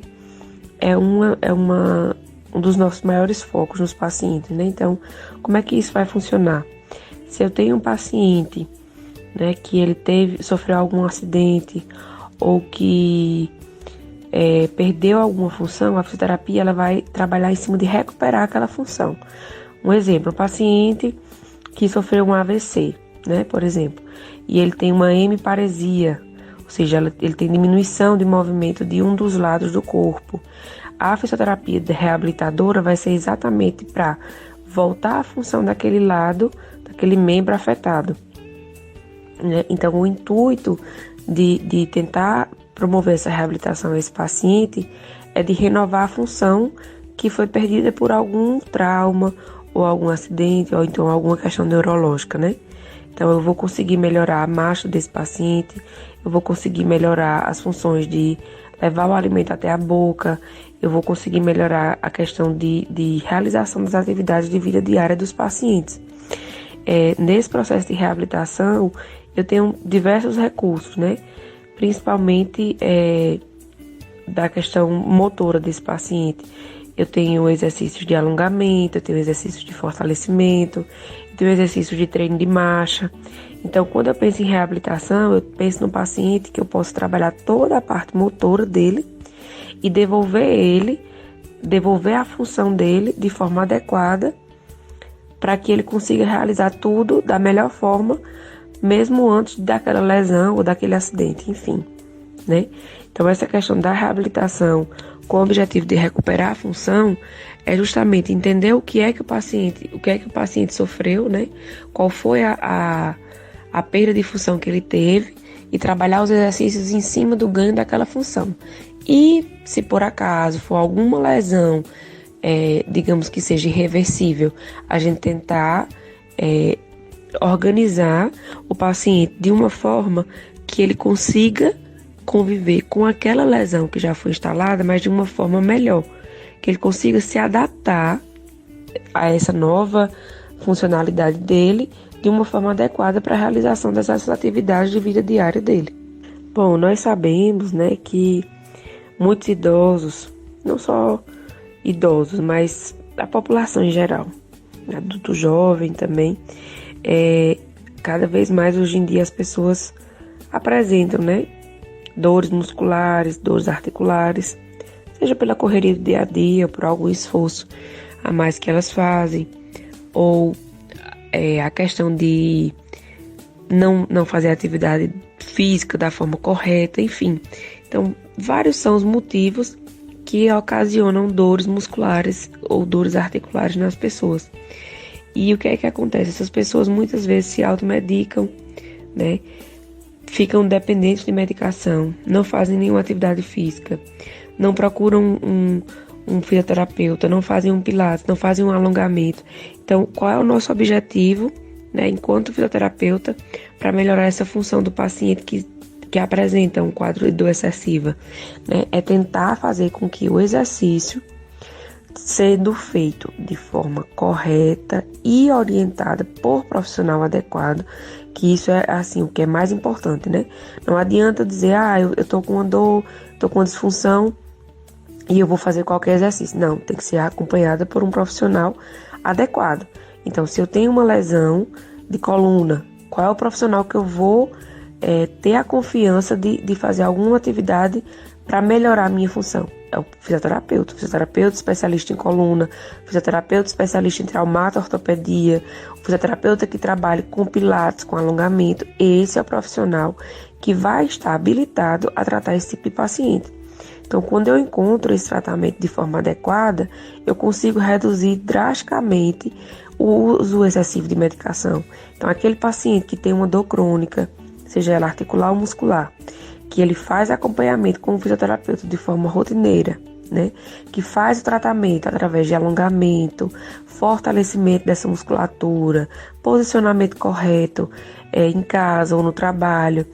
é um dos nossos maiores focos nos pacientes, né? Então, como é que isso vai funcionar? Se eu tenho um paciente, né, que ele sofreu algum acidente ou que perdeu alguma função, a fisioterapia ela vai trabalhar em cima de recuperar aquela função. Um exemplo, um paciente que sofreu um AVC, né, por exemplo, e ele tem uma hemiparesia, ou seja, ele tem diminuição de movimento de um dos lados do corpo. A fisioterapia reabilitadora vai ser exatamente para voltar à função daquele lado, daquele membro afetado, né? Então, o intuito de tentar promover essa reabilitação a esse paciente é de renovar a função que foi perdida por algum trauma ou algum acidente ou então alguma questão neurológica, né? Então eu vou conseguir melhorar a marcha desse paciente, eu vou conseguir melhorar as funções de levar o alimento até a boca, eu vou conseguir melhorar a questão de realização das atividades de vida diária dos pacientes. Nesse processo de reabilitação, eu tenho diversos recursos, né? Principalmente da questão motora desse paciente. Eu tenho exercícios de alongamento, eu tenho exercícios de fortalecimento, eu tenho exercícios de treino de marcha. Então, quando eu penso em reabilitação, eu penso no paciente que eu posso trabalhar toda a parte motora dele e devolver a função dele de forma adequada para que ele consiga realizar tudo da melhor forma, mesmo antes daquela lesão ou daquele acidente, enfim, né? Então, essa questão da reabilitação com o objetivo de recuperar a função é justamente entender o que é que o paciente sofreu, né? Qual foi a perda de função que ele teve e trabalhar os exercícios em cima do ganho daquela função. E se por acaso for alguma lesão, digamos que seja irreversível, a gente tentar organizar o paciente de uma forma que ele consiga conviver com aquela lesão que já foi instalada, mas de uma forma melhor, que ele consiga se adaptar a essa nova funcionalidade dele de uma forma adequada para a realização dessas atividades de vida diária dele. Bom, nós sabemos, né, que muitos idosos, não só idosos, mas a população em geral, adulto jovem também, cada vez mais hoje em dia as pessoas apresentam, né, dores musculares, dores articulares, seja pela correria do dia a dia, por algum esforço a mais que elas fazem, ou a questão de não fazer atividade física da forma correta, enfim. Então, vários são os motivos que ocasionam dores musculares ou dores articulares nas pessoas. E o que é que acontece? Essas pessoas muitas vezes se automedicam, né? Ficam dependentes de medicação, não fazem nenhuma atividade física, não procuram um fisioterapeuta, não fazem um pilates, não fazem um alongamento. Então, qual é o nosso objetivo, né, enquanto fisioterapeuta, para melhorar essa função do paciente que apresenta um quadro de dor excessiva, né? É tentar fazer com que o exercício, sendo feito de forma correta e orientada por profissional adequado, que isso é assim o que é mais importante, né? Não adianta dizer, eu tô com uma dor, tô com uma disfunção e eu vou fazer qualquer exercício. Não, tem que ser acompanhada por um profissional adequado. Então, se eu tenho uma lesão de coluna, qual é o profissional que eu vou ter a confiança de fazer alguma atividade para melhorar a minha função? É o fisioterapeuta especialista em coluna, fisioterapeuta especialista em traumato-ortopedia, o fisioterapeuta que trabalha com pilates, com alongamento. Esse é o profissional que vai estar habilitado a tratar esse tipo de paciente. Então, quando eu encontro esse tratamento de forma adequada, eu consigo reduzir drasticamente o uso excessivo de medicação. Então, aquele paciente que tem uma dor crônica, seja ela articular ou muscular, que ele faz acompanhamento com o fisioterapeuta de forma rotineira, né? Que faz o tratamento através de alongamento, fortalecimento dessa musculatura, posicionamento correto em casa ou no trabalho,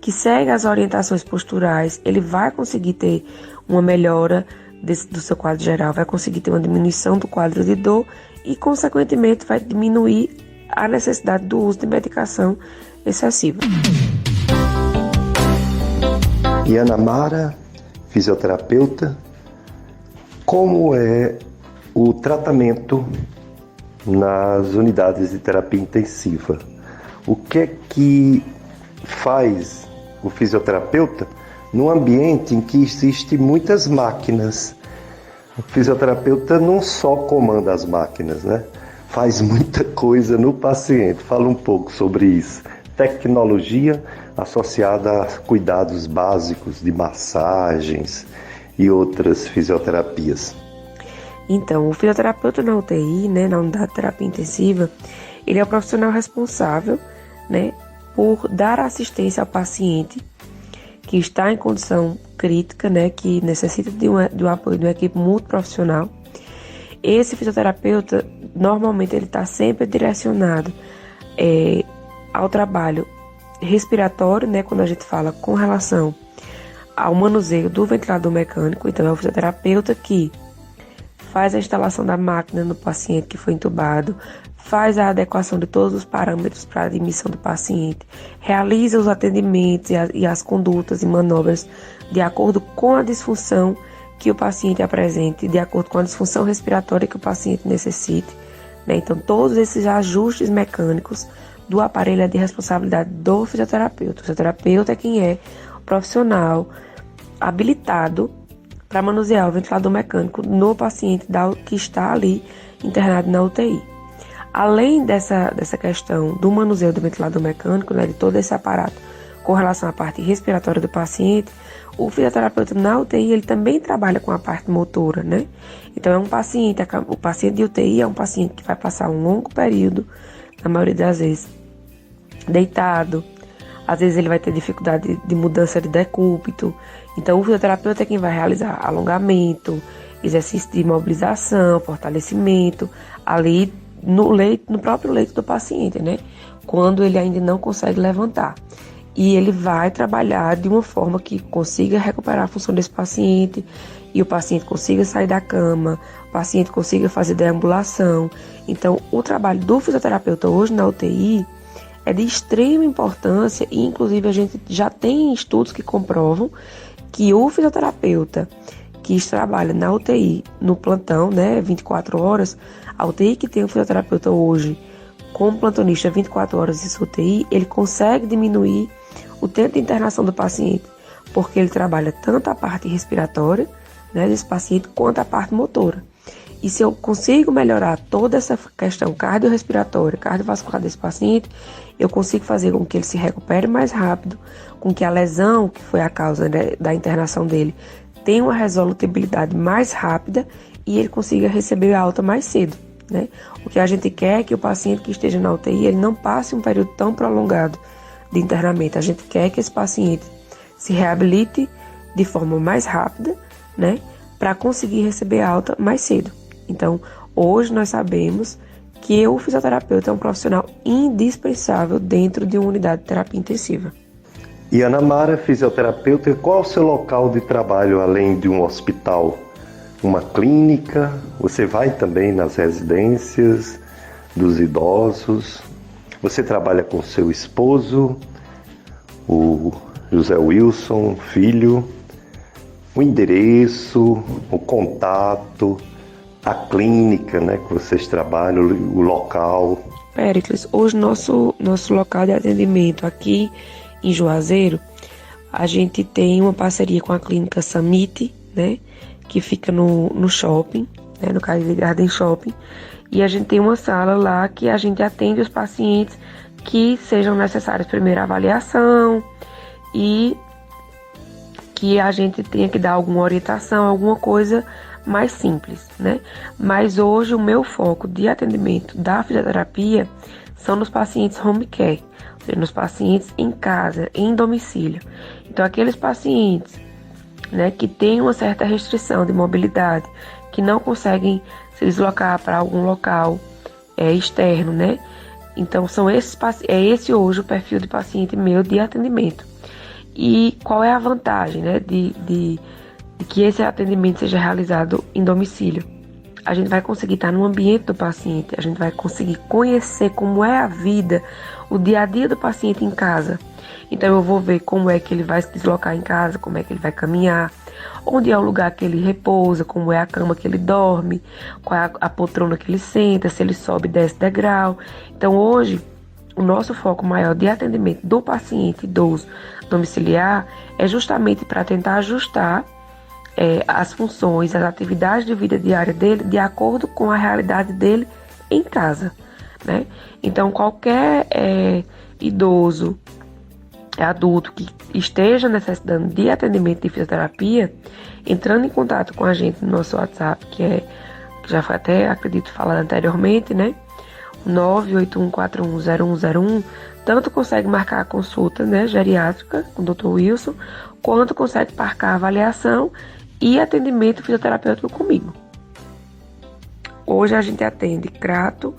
que segue as orientações posturais, ele vai conseguir ter uma melhora do seu quadro geral, vai conseguir ter uma diminuição do quadro de dor e, consequentemente, vai diminuir a necessidade do uso de medicação excessiva. E Ana Mara, fisioterapeuta, como é o tratamento nas unidades de terapia intensiva? O que é que faz o fisioterapeuta num ambiente em que existem muitas máquinas. O fisioterapeuta não só comanda as máquinas, né? Faz muita coisa no paciente. Fala um pouco sobre isso. Tecnologia associada a cuidados básicos de massagens e outras fisioterapias. Então, o fisioterapeuta na UTI, né, na unidade de terapia intensiva, ele é o profissional responsável, né, por dar assistência ao paciente que está em condição crítica, né, que necessita de um apoio de uma equipe multiprofissional. Esse fisioterapeuta, normalmente, ele está sempre direcionado ao trabalho respiratório, né, quando a gente fala com relação ao manuseio do ventilador mecânico. Então, é o fisioterapeuta que faz a instalação da máquina no paciente que foi entubado, faz a adequação de todos os parâmetros para a admissão do paciente, realiza os atendimentos e as condutas e manobras de acordo com a disfunção que o paciente apresente, de acordo com a disfunção respiratória que o paciente necessite, né? Então, todos esses ajustes mecânicos do aparelho é de responsabilidade do fisioterapeuta. O fisioterapeuta é quem é o profissional habilitado para manusear o ventilador mecânico no paciente que está ali internado na UTI. Além dessa questão do manuseio do ventilador mecânico, né, de todo esse aparato com relação à parte respiratória do paciente, o fisioterapeuta na UTI ele também trabalha com a parte motora, né? Então o paciente de UTI é um paciente que vai passar um longo período, na maioria das vezes, deitado. Às vezes ele vai ter dificuldade de mudança de decúbito. Então o fisioterapeuta é quem vai realizar alongamento, exercício de mobilização, fortalecimento, ali no próprio leito do paciente, né? Quando ele ainda não consegue levantar. E ele vai trabalhar de uma forma que consiga recuperar a função desse paciente e o paciente consiga sair da cama, o paciente consiga fazer deambulação. Então, o trabalho do fisioterapeuta hoje na UTI é de extrema importância e, inclusive, a gente já tem estudos que comprovam que o fisioterapeuta que trabalha na UTI, no plantão, né, 24 horas, a UTI que tem o fisioterapeuta hoje, como plantonista 24 horas em sua UTI, ele consegue diminuir o tempo de internação do paciente, porque ele trabalha tanto a parte respiratória, né, desse paciente, quanto a parte motora. E se eu consigo melhorar toda essa questão cardiorrespiratória, cardiovascular desse paciente, eu consigo fazer com que ele se recupere mais rápido, com que a lesão, que foi a causa, né, da internação dele, tenha uma resolutibilidade mais rápida e ele consiga receber a alta mais cedo, né? O que a gente quer é que o paciente que esteja na UTI, ele não passe um período tão prolongado de internamento. A gente quer que esse paciente se reabilite de forma mais rápida, né, para conseguir receber a alta mais cedo. Então, hoje nós sabemos que o fisioterapeuta é um profissional indispensável dentro de uma unidade de terapia intensiva. E Ana Mara, fisioterapeuta, qual é o seu local de trabalho além de um hospital? Uma clínica? Você vai também nas residências dos idosos? Você trabalha com seu esposo, o José Wilson, filho? O endereço, o contato, a clínica, né, que vocês trabalham, o local? Péricles, hoje nosso local de atendimento aqui em Juazeiro, a gente tem uma parceria com a clínica Samit, né, que fica no shopping, né, no Caribe Garden Shopping, e a gente tem uma sala lá que a gente atende os pacientes que sejam necessários primeira avaliação e que a gente tenha que dar alguma orientação, alguma coisa mais simples, né? Mas hoje o meu foco de atendimento da fisioterapia são nos pacientes home care, ou seja, nos pacientes em casa, em domicílio. Então, aqueles pacientes, né, que têm uma certa restrição de mobilidade, que não conseguem se deslocar para algum local externo, né? Então, é esse hoje o perfil de paciente meu de atendimento. E qual é a vantagem, né, de que esse atendimento seja realizado em domicílio? A gente vai conseguir estar no ambiente do paciente, a gente vai conseguir conhecer como é a vida, o dia a dia do paciente em casa. Então eu vou ver como é que ele vai se deslocar em casa, como é que ele vai caminhar, onde é o lugar que ele repousa, como é a cama que ele dorme, qual é a poltrona que ele senta, se ele sobe e desce degrau. Então hoje o nosso foco maior de atendimento do paciente idoso domiciliar é justamente para tentar ajustar as funções, as atividades de vida diária dele de acordo com a realidade dele em casa, né? Então, qualquer idoso, adulto que esteja necessitando de atendimento de fisioterapia, entrando em contato com a gente no nosso WhatsApp, que já foi até, acredito, falado anteriormente, né? 981410101, tanto consegue marcar a consulta, né, geriátrica com o Dr. Wilson, quanto consegue marcar a avaliação e atendimento fisioterapêutico comigo. Hoje a gente atende Crato,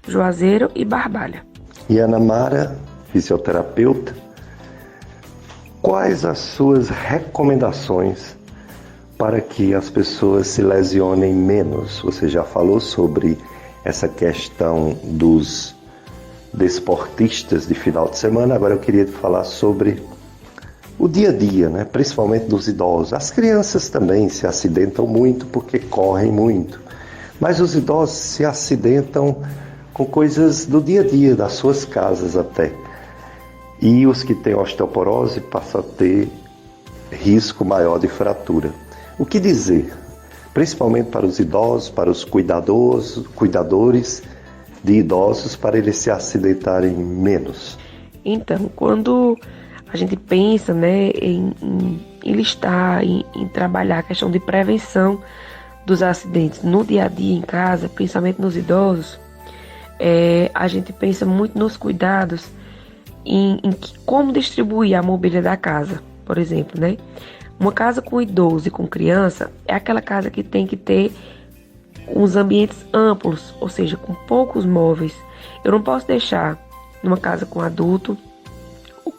Juazeiro e Barbalha. E Ana Mara, fisioterapeuta, quais as suas recomendações para que as pessoas se lesionem menos? Você já falou sobre essa questão dos desportistas de final de semana, agora eu queria falar sobre o dia a dia, né? Principalmente dos idosos. As crianças também se acidentam muito porque correm muito, mas os idosos se acidentam com coisas do dia a dia, das suas casas até. E os que têm osteoporose passam a ter risco maior de fratura. O que dizer? Principalmente para os idosos, para os cuidadores de idosos, para eles se acidentarem menos. Então, quando a gente pensa, né, em listar, em trabalhar a questão de prevenção dos acidentes no dia a dia em casa, principalmente nos idosos, a gente pensa muito nos cuidados em como distribuir a mobília da casa, por exemplo, né? Uma casa com idoso e com criança é aquela casa que tem que ter uns ambientes amplos, ou seja, com poucos móveis. Eu não posso deixar numa casa com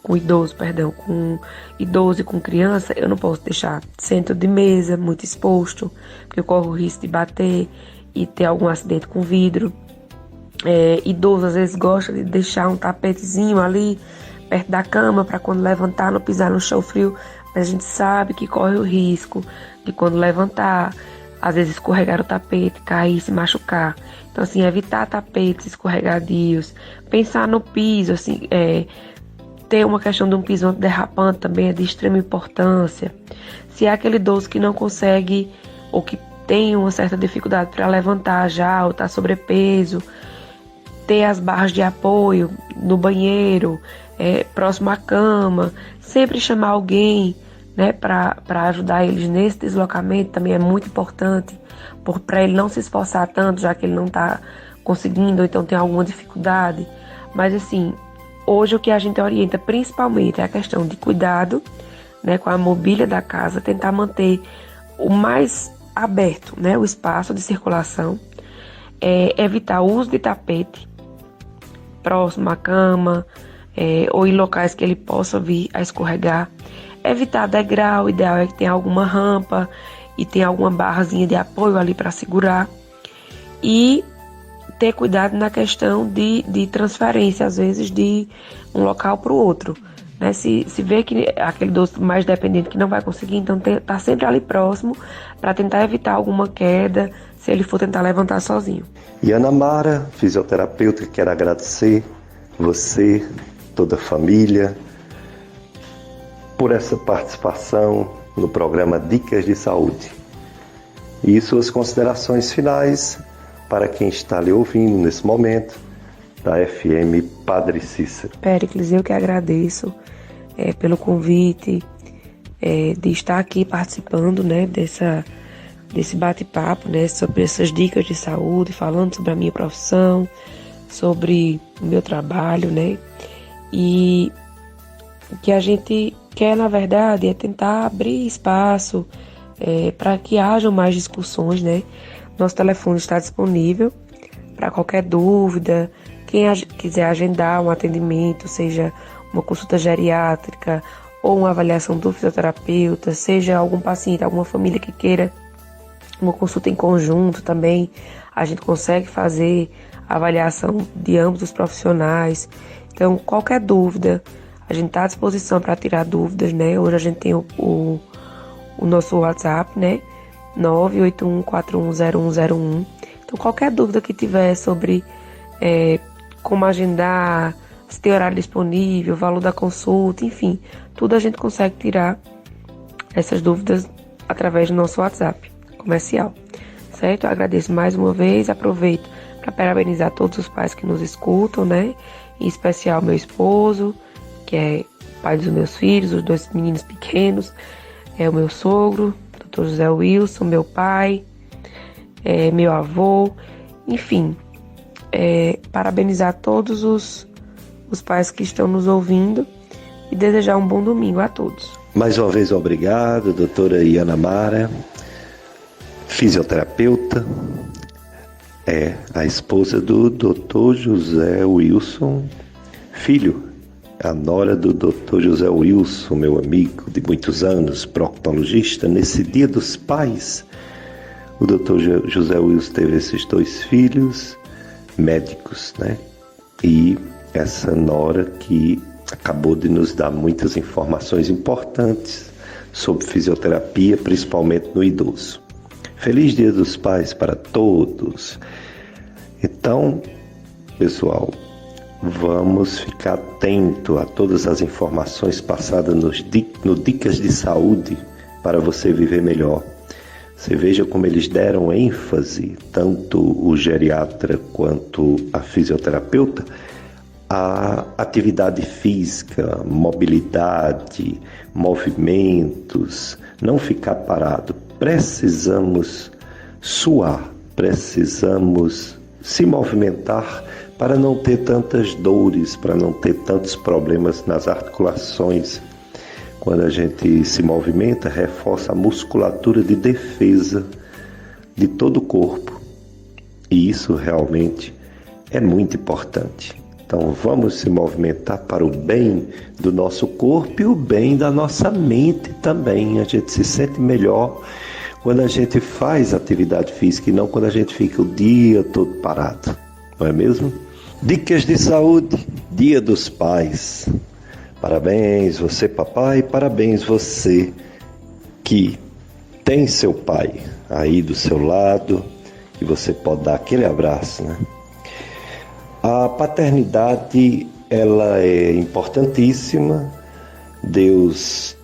com idoso e com criança, eu não posso deixar centro de mesa muito exposto, porque eu corro o risco de bater e ter algum acidente com vidro. Idoso às vezes gosta de deixar um tapetezinho ali perto da cama para quando levantar não pisar no chão frio, mas a gente sabe que corre o risco de quando levantar, às vezes escorregar o tapete, cair, se machucar. Então, assim, evitar tapetes escorregadios, pensar no piso, assim, ter uma questão de um piso antiderrapante também é de extrema importância. Se é aquele idoso que não consegue ou que tem uma certa dificuldade para levantar já ou está sobrepeso, ter as barras de apoio no banheiro, próximo à cama, sempre chamar alguém, né, para ajudar eles nesse deslocamento também é muito importante, para ele não se esforçar tanto, já que ele não está conseguindo, ou então tem alguma dificuldade. Mas assim, hoje o que a gente orienta principalmente é a questão de cuidado, né, com a mobília da casa, tentar manter o mais aberto, né, o espaço de circulação, evitar o uso de tapete próximo à cama, ou em locais que ele possa vir a escorregar. Evitar degrau, o ideal é que tenha alguma rampa e tenha alguma barrazinha de apoio ali para segurar. E ter cuidado na questão de transferência, às vezes, de um local para o outro. Né? Se vê que aquele idoso mais dependente que não vai conseguir, então tá sempre ali próximo para tentar evitar alguma queda, se ele for tentar levantar sozinho. E Ana Mara, fisioterapeuta, quero agradecer você, toda a família, por essa participação no programa Dicas de Saúde. E suas considerações finais para quem está lhe ouvindo nesse momento da FM Padre Cícero. Péricles, eu que agradeço pelo convite, de estar aqui participando, né, desse bate-papo, né, sobre essas dicas de saúde, falando sobre a minha profissão, sobre o meu trabalho, né, e o que a gente quer, na verdade, é tentar abrir espaço para que hajam mais discussões, né. Nosso telefone está disponível para qualquer dúvida. Quem quiser agendar um atendimento, seja uma consulta geriátrica ou uma avaliação do fisioterapeuta, seja algum paciente, alguma família que queira uma consulta em conjunto também, a gente consegue fazer a avaliação de ambos os profissionais. Então, qualquer dúvida, a gente está à disposição para tirar dúvidas, né? Hoje a gente tem o nosso WhatsApp, né? 981410101. Então, qualquer dúvida que tiver sobre como agendar, se tem horário disponível, valor da consulta, enfim, tudo a gente consegue tirar essas dúvidas através do nosso WhatsApp comercial, certo? Eu agradeço mais uma vez, aproveito para parabenizar todos os pais que nos escutam, né? Em especial meu esposo, que é pai dos meus filhos, os 2 meninos pequenos, o meu sogro, Dr. José Wilson, meu pai, meu avô, enfim, parabenizar todos os pais que estão nos ouvindo e desejar um bom domingo a todos. Mais uma vez, obrigado, doutora Iana Mara, fisioterapeuta, a esposa do Dr. José Wilson, filho, a nora do Dr. José Wilson, meu amigo de muitos anos, proctologista. Nesse Dia dos Pais, o Dr. José Wilson teve esses 2 filhos médicos, né? E essa nora que acabou de nos dar muitas informações importantes sobre fisioterapia, principalmente no idoso. Feliz Dia dos Pais para todos! Então, pessoal, vamos ficar atento a todas as informações passadas no Dicas de Saúde para você viver melhor. Você veja como eles deram ênfase, tanto o geriatra quanto a fisioterapeuta, a atividade física, mobilidade, movimentos, não ficar parado. Precisamos suar, precisamos se movimentar para não ter tantas dores, para não ter tantos problemas nas articulações. Quando a gente se movimenta, reforça a musculatura de defesa de todo o corpo. E isso realmente é muito importante. Então vamos se movimentar para o bem do nosso corpo e o bem da nossa mente também. A gente se sente melhor quando a gente faz atividade física e não quando a gente fica o dia todo parado. Não é mesmo? Dicas de saúde, Dia dos Pais. Parabéns você, papai, parabéns você que tem seu pai aí do seu lado, que você pode dar aquele abraço, né? A paternidade, ela é importantíssima. Deus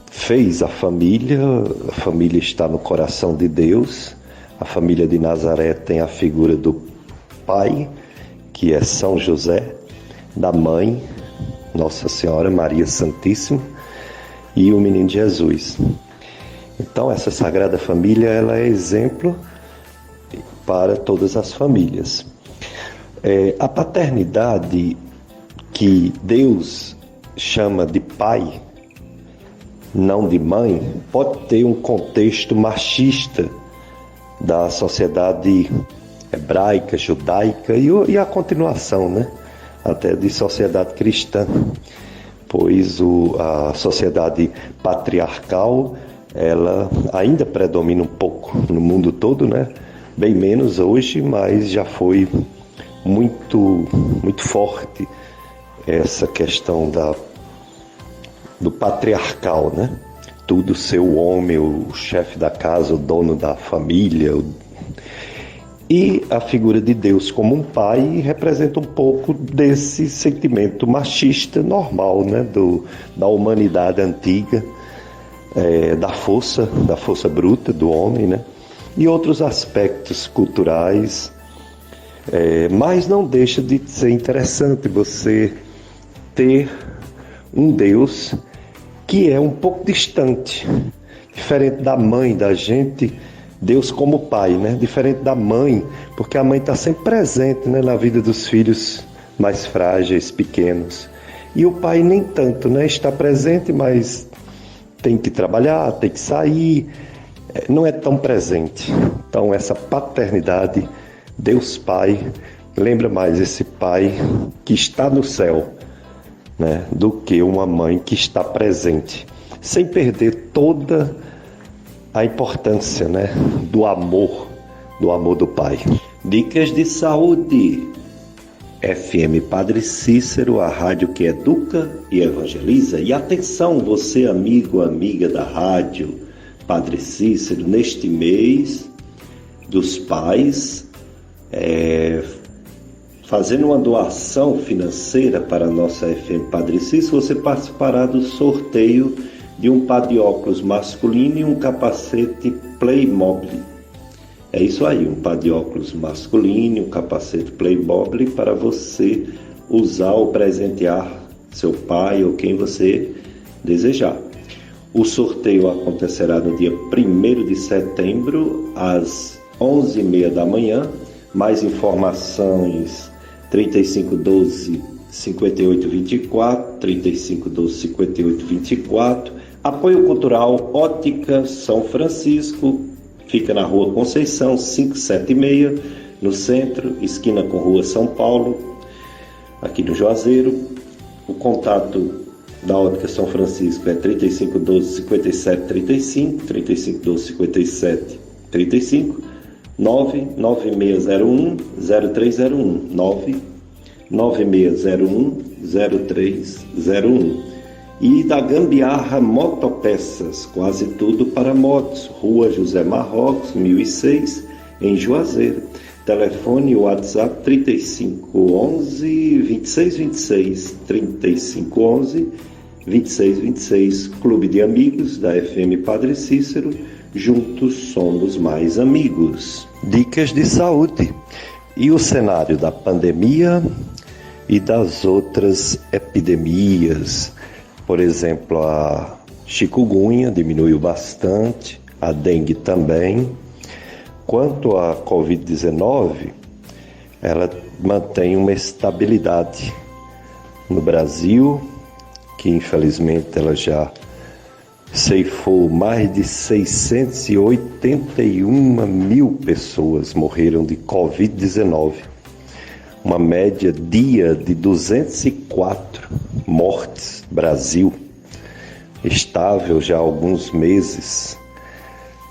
fez a família está no coração de Deus. A família de Nazaré tem a figura do pai, que é São José, da mãe, Nossa Senhora Maria Santíssima, e o menino Jesus. Então essa Sagrada Família, ela é exemplo para todas as famílias. A paternidade, que Deus chama de pai, não de mãe, pode ter um contexto machista da sociedade hebraica, judaica e a continuação, né? Até de sociedade cristã, pois a sociedade patriarcal, ela ainda predomina um pouco no mundo todo, né? Bem menos hoje, mas já foi muito forte essa questão do patriarcal, né? Tudo ser o homem, o chefe da casa, o dono da família. E a figura de Deus como um pai representa um pouco desse sentimento machista normal, né? Da humanidade antiga, da força bruta do homem, né? E outros aspectos culturais. Mas não deixa de ser interessante você ter um Deus que é um pouco distante, diferente da mãe da gente, Deus como pai, né? Diferente da mãe, porque a mãe está sempre presente, né, na vida dos filhos mais frágeis, pequenos. E o pai nem tanto, né? Está presente, mas tem que trabalhar, tem que sair, não é tão presente. Então essa paternidade, Deus Pai, lembra mais esse pai que está no céu, né, do que uma mãe que está presente, sem perder toda a importância, né, do amor do pai. Dicas de saúde. FM Padre Cícero, a rádio que educa e evangeliza. E atenção, você amigo, amiga da rádio Padre Cícero, neste mês dos pais, fazendo uma doação financeira para a nossa FM Padre Cícero, você participará do sorteio de um par de óculos masculino e um capacete Playmobil. É isso aí, um par de óculos masculino e um capacete Playmobil para você usar ou presentear seu pai ou quem você desejar. O sorteio acontecerá no dia 1º de setembro, às 11h30 da manhã. Mais informações 3512 5824, 3512 5824. Apoio Cultural Ótica São Francisco, fica na Rua Conceição 576, no centro, esquina com Rua São Paulo, aqui no Juazeiro. O contato da Ótica São Francisco é 3512 5735, 3512 5735, 99601 0301, 99601 0301. E da Gambiarra Motopeças, quase tudo para motos, Rua José Marrocos, 1006, em Juazeiro. Telefone e WhatsApp 3511 2626, 3511 2626. Clube de Amigos da FM Padre Cícero, juntos somos mais amigos. Dicas de saúde e o cenário da pandemia e das outras epidemias. Por exemplo, a chikungunya diminuiu bastante, a dengue também. Quanto à Covid-19, ela mantém uma estabilidade no Brasil, que infelizmente ela já ceifou mais de 681 mil pessoas, morreram de Covid-19. Uma média dia de 204 mortes. Brasil, estável já há alguns meses.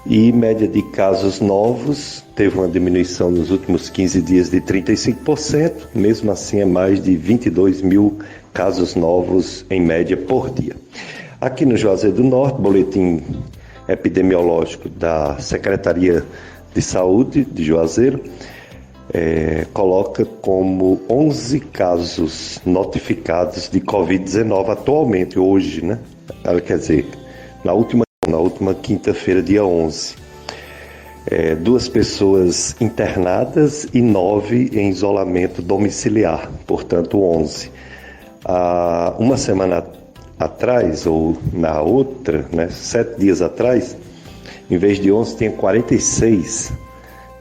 E média de casos novos, teve uma diminuição nos últimos 15 dias de 35%, mesmo assim é mais de 22 mil casos novos em média por dia. Aqui no Juazeiro do Norte, boletim epidemiológico da Secretaria de Saúde de Juazeiro, coloca como 11 casos notificados de Covid-19 atualmente, hoje, né? Quer dizer, na última quinta-feira, dia 11. 2 pessoas internadas e 9 em isolamento domiciliar, portanto 11. Uma semana atrás, ou na outra, né, 7 dias atrás, em vez de 11, tinha 46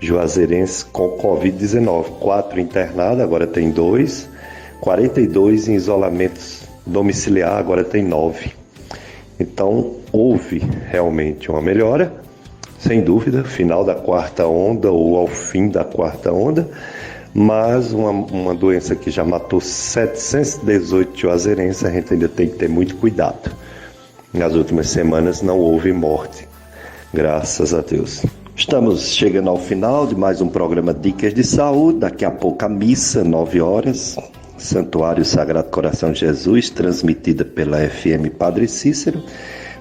juazeirenses com Covid-19. 4 internados, agora tem 2. 42 em isolamento domiciliar, agora tem 9. Então, houve realmente uma melhora, sem dúvida, final da 4ª onda ou ao fim da 4ª onda, mas uma doença que já matou 718 juazeirenses, a gente ainda tem que ter muito cuidado. Nas últimas semanas não houve morte, graças a Deus. Estamos chegando ao final de mais um programa Dicas de Saúde. Daqui a pouco a missa, 9 horas, Santuário Sagrado Coração de Jesus, transmitida pela FM Padre Cícero.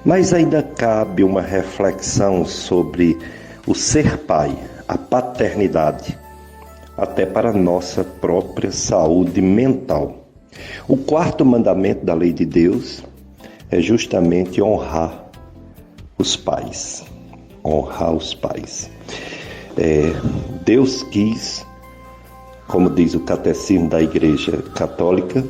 Mas ainda cabe uma reflexão sobre o ser pai, a paternidade, até para a nossa própria saúde mental. O 4º mandamento da lei de Deus é justamente honrar os pais. Honrar os pais. Deus quis, como diz o Catecismo da Igreja Católica,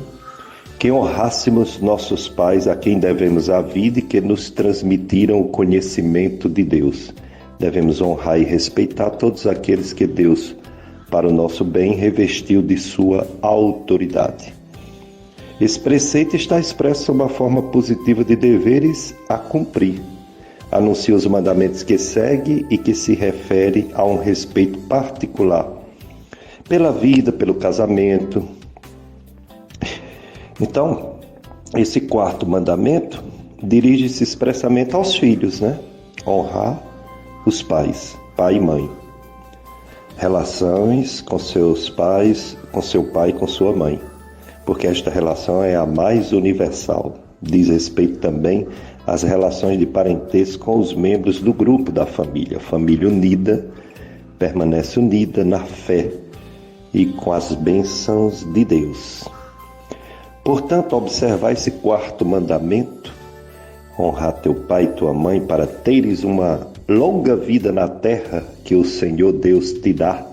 que honrássemos nossos pais, a quem devemos a vida e que nos transmitiram o conhecimento de Deus. Devemos honrar e respeitar todos aqueles que Deus, para o nosso bem, revestiu de sua autoridade. Esse preceito está expresso sob uma forma positiva de deveres a cumprir. Anuncia os mandamentos que segue e que se refere a um respeito particular pela vida, pelo casamento. Então, esse 4º mandamento dirige-se expressamente aos filhos, né? Honrar os pais, pai e mãe. Relações com seus pais, com seu pai e com sua mãe, porque esta relação é a mais universal. Diz respeito também às relações de parentesco com os membros do grupo da família. A família unida permanece unida na fé e com as bênçãos de Deus. Portanto, observar esse quarto mandamento, honrar teu pai e tua mãe para teres uma longa vida na terra que o Senhor Deus te dá.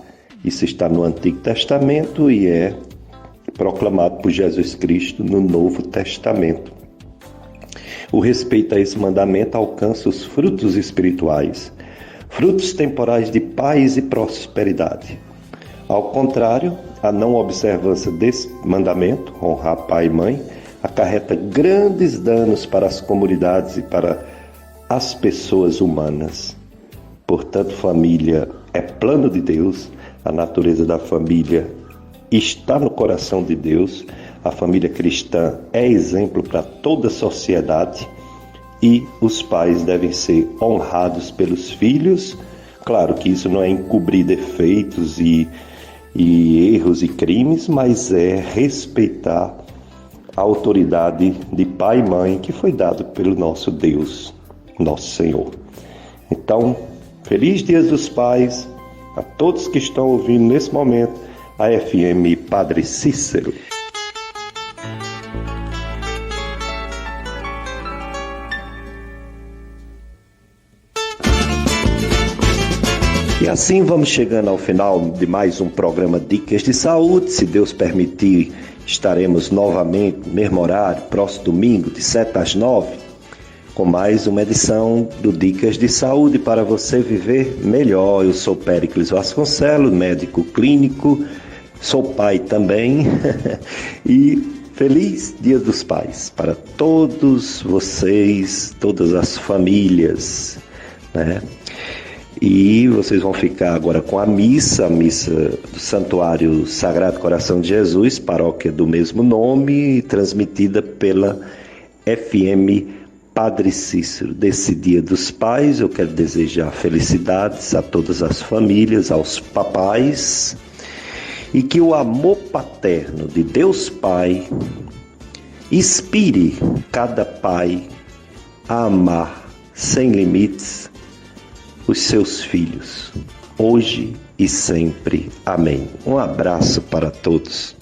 Isso está no Antigo Testamento e é proclamado por Jesus Cristo no Novo Testamento. O respeito a esse mandamento alcança os frutos espirituais, frutos temporais de paz e prosperidade. Ao contrário, a não observância desse mandamento, honrar pai e mãe, acarreta grandes danos para as comunidades e para as pessoas humanas. Portanto, família é plano de Deus, a natureza da família está no coração de Deus, a família cristã é exemplo para toda a sociedade e os pais devem ser honrados pelos filhos. Claro que isso não é encobrir defeitos e erros e crimes, mas é respeitar a autoridade de pai e mãe que foi dado pelo nosso Deus, nosso Senhor. Então, feliz Dia dos Pais a todos que estão ouvindo nesse momento a FM Padre Cícero. E assim vamos chegando ao final de mais um programa Dicas de Saúde. Se Deus permitir, estaremos novamente no mesmo horário, próximo domingo, de 7 às 9, com mais uma edição do Dicas de Saúde para você viver melhor. Eu sou Péricles Vasconcelos, médico clínico, sou pai também e feliz Dia dos Pais para todos vocês, todas as famílias, né? E vocês vão ficar agora com a missa do Santuário Sagrado Coração de Jesus, paróquia do mesmo nome, transmitida pela FM Padre Cícero. Desse Dia dos Pais, eu quero desejar felicidades a todas as famílias, aos papais, e que o amor paterno de Deus Pai inspire cada pai a amar sem limites os seus filhos, hoje e sempre. Amém. Um abraço para todos.